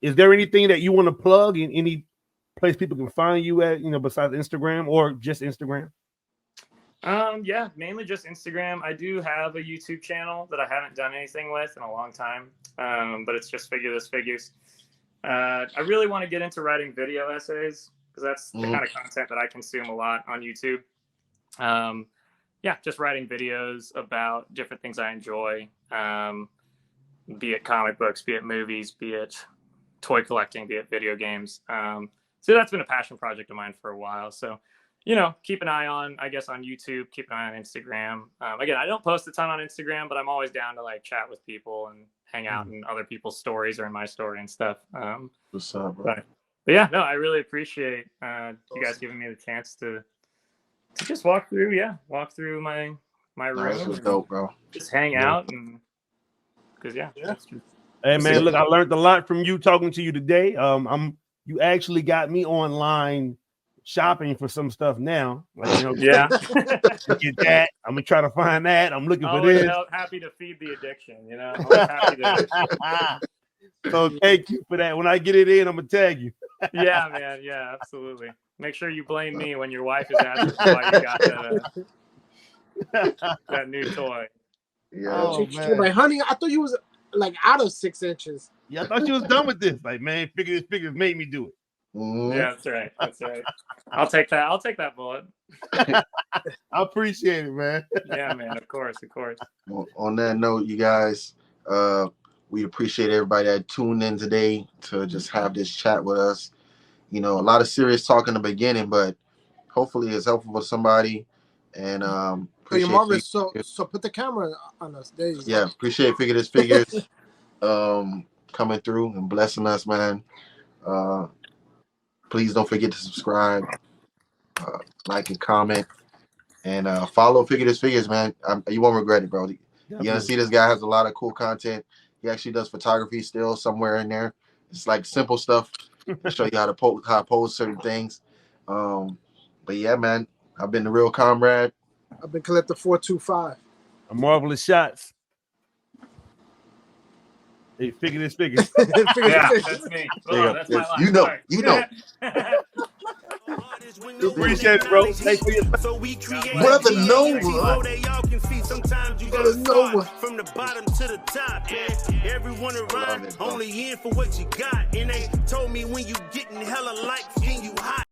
Is there anything that you want to plug in any place people can find you at, besides Instagram or just Instagram? Yeah, mainly just Instagram. I do have a YouTube channel that I haven't done anything with in a long time, but it's just Figures. I really want to get into writing video essays because that's the kind of content that I consume a lot on YouTube. Just writing videos about different things I enjoy, be it comic books, be it movies, be it toy collecting, be it video games. So that's been a passion project of mine for a while. So, keep an eye on YouTube, keep an eye on Instagram. Again, I don't post a ton on Instagram, but I'm always down to like chat with people and hang out in other people's stories or in my story and stuff. What's up, bro? But yeah, no, I really appreciate you guys giving me the chance to just walk through my room. That was dope, bro. Just hang out and because that's true. Hey man, look, I learned a lot from you talking to you today. You actually got me online shopping for some stuff now. Like, get that. I'm gonna try to find that. I'm looking for this. Happy to feed the addiction, Always happy to. So thank you for that. When I get it in, I'm gonna tag you. Yeah, man. Yeah, absolutely. Make sure you blame me when your wife is asking why you got that new toy. Yeah. She's like, honey, I thought you was like out of 6 inches. Yeah, I thought you was done with this. Like, man, Figures made me do it. Yeah, that's right. I'll take that bullet. I appreciate it, man. Yeah, man. Of course. Well, on that note, you guys, we appreciate everybody that tuned in today to just have this chat with us. A lot of serious talk in the beginning, but hopefully it's helpful for somebody. And You're marvelous. So put the camera on us. There you go. Appreciate Figures coming through and blessing us, man. Please don't forget to subscribe, like and comment, and follow Figures, man. You won't regret it, bro. You're gonna see this guy has a lot of cool content. He actually does photography still somewhere in there. It's like simple stuff to show you how to pose certain things. But yeah, man, I've been the real comrade. I've been Collector 425. A marvelous shots. Hey, Figures. Yeah, that's me. That's my life. You know. Appreciate it, bro. Thanks for your Brother Noah. Brother Noah. From the bottom to the top, yeah. Everyone around only in for what you got. And they told me when you getting hella likes, then you hot.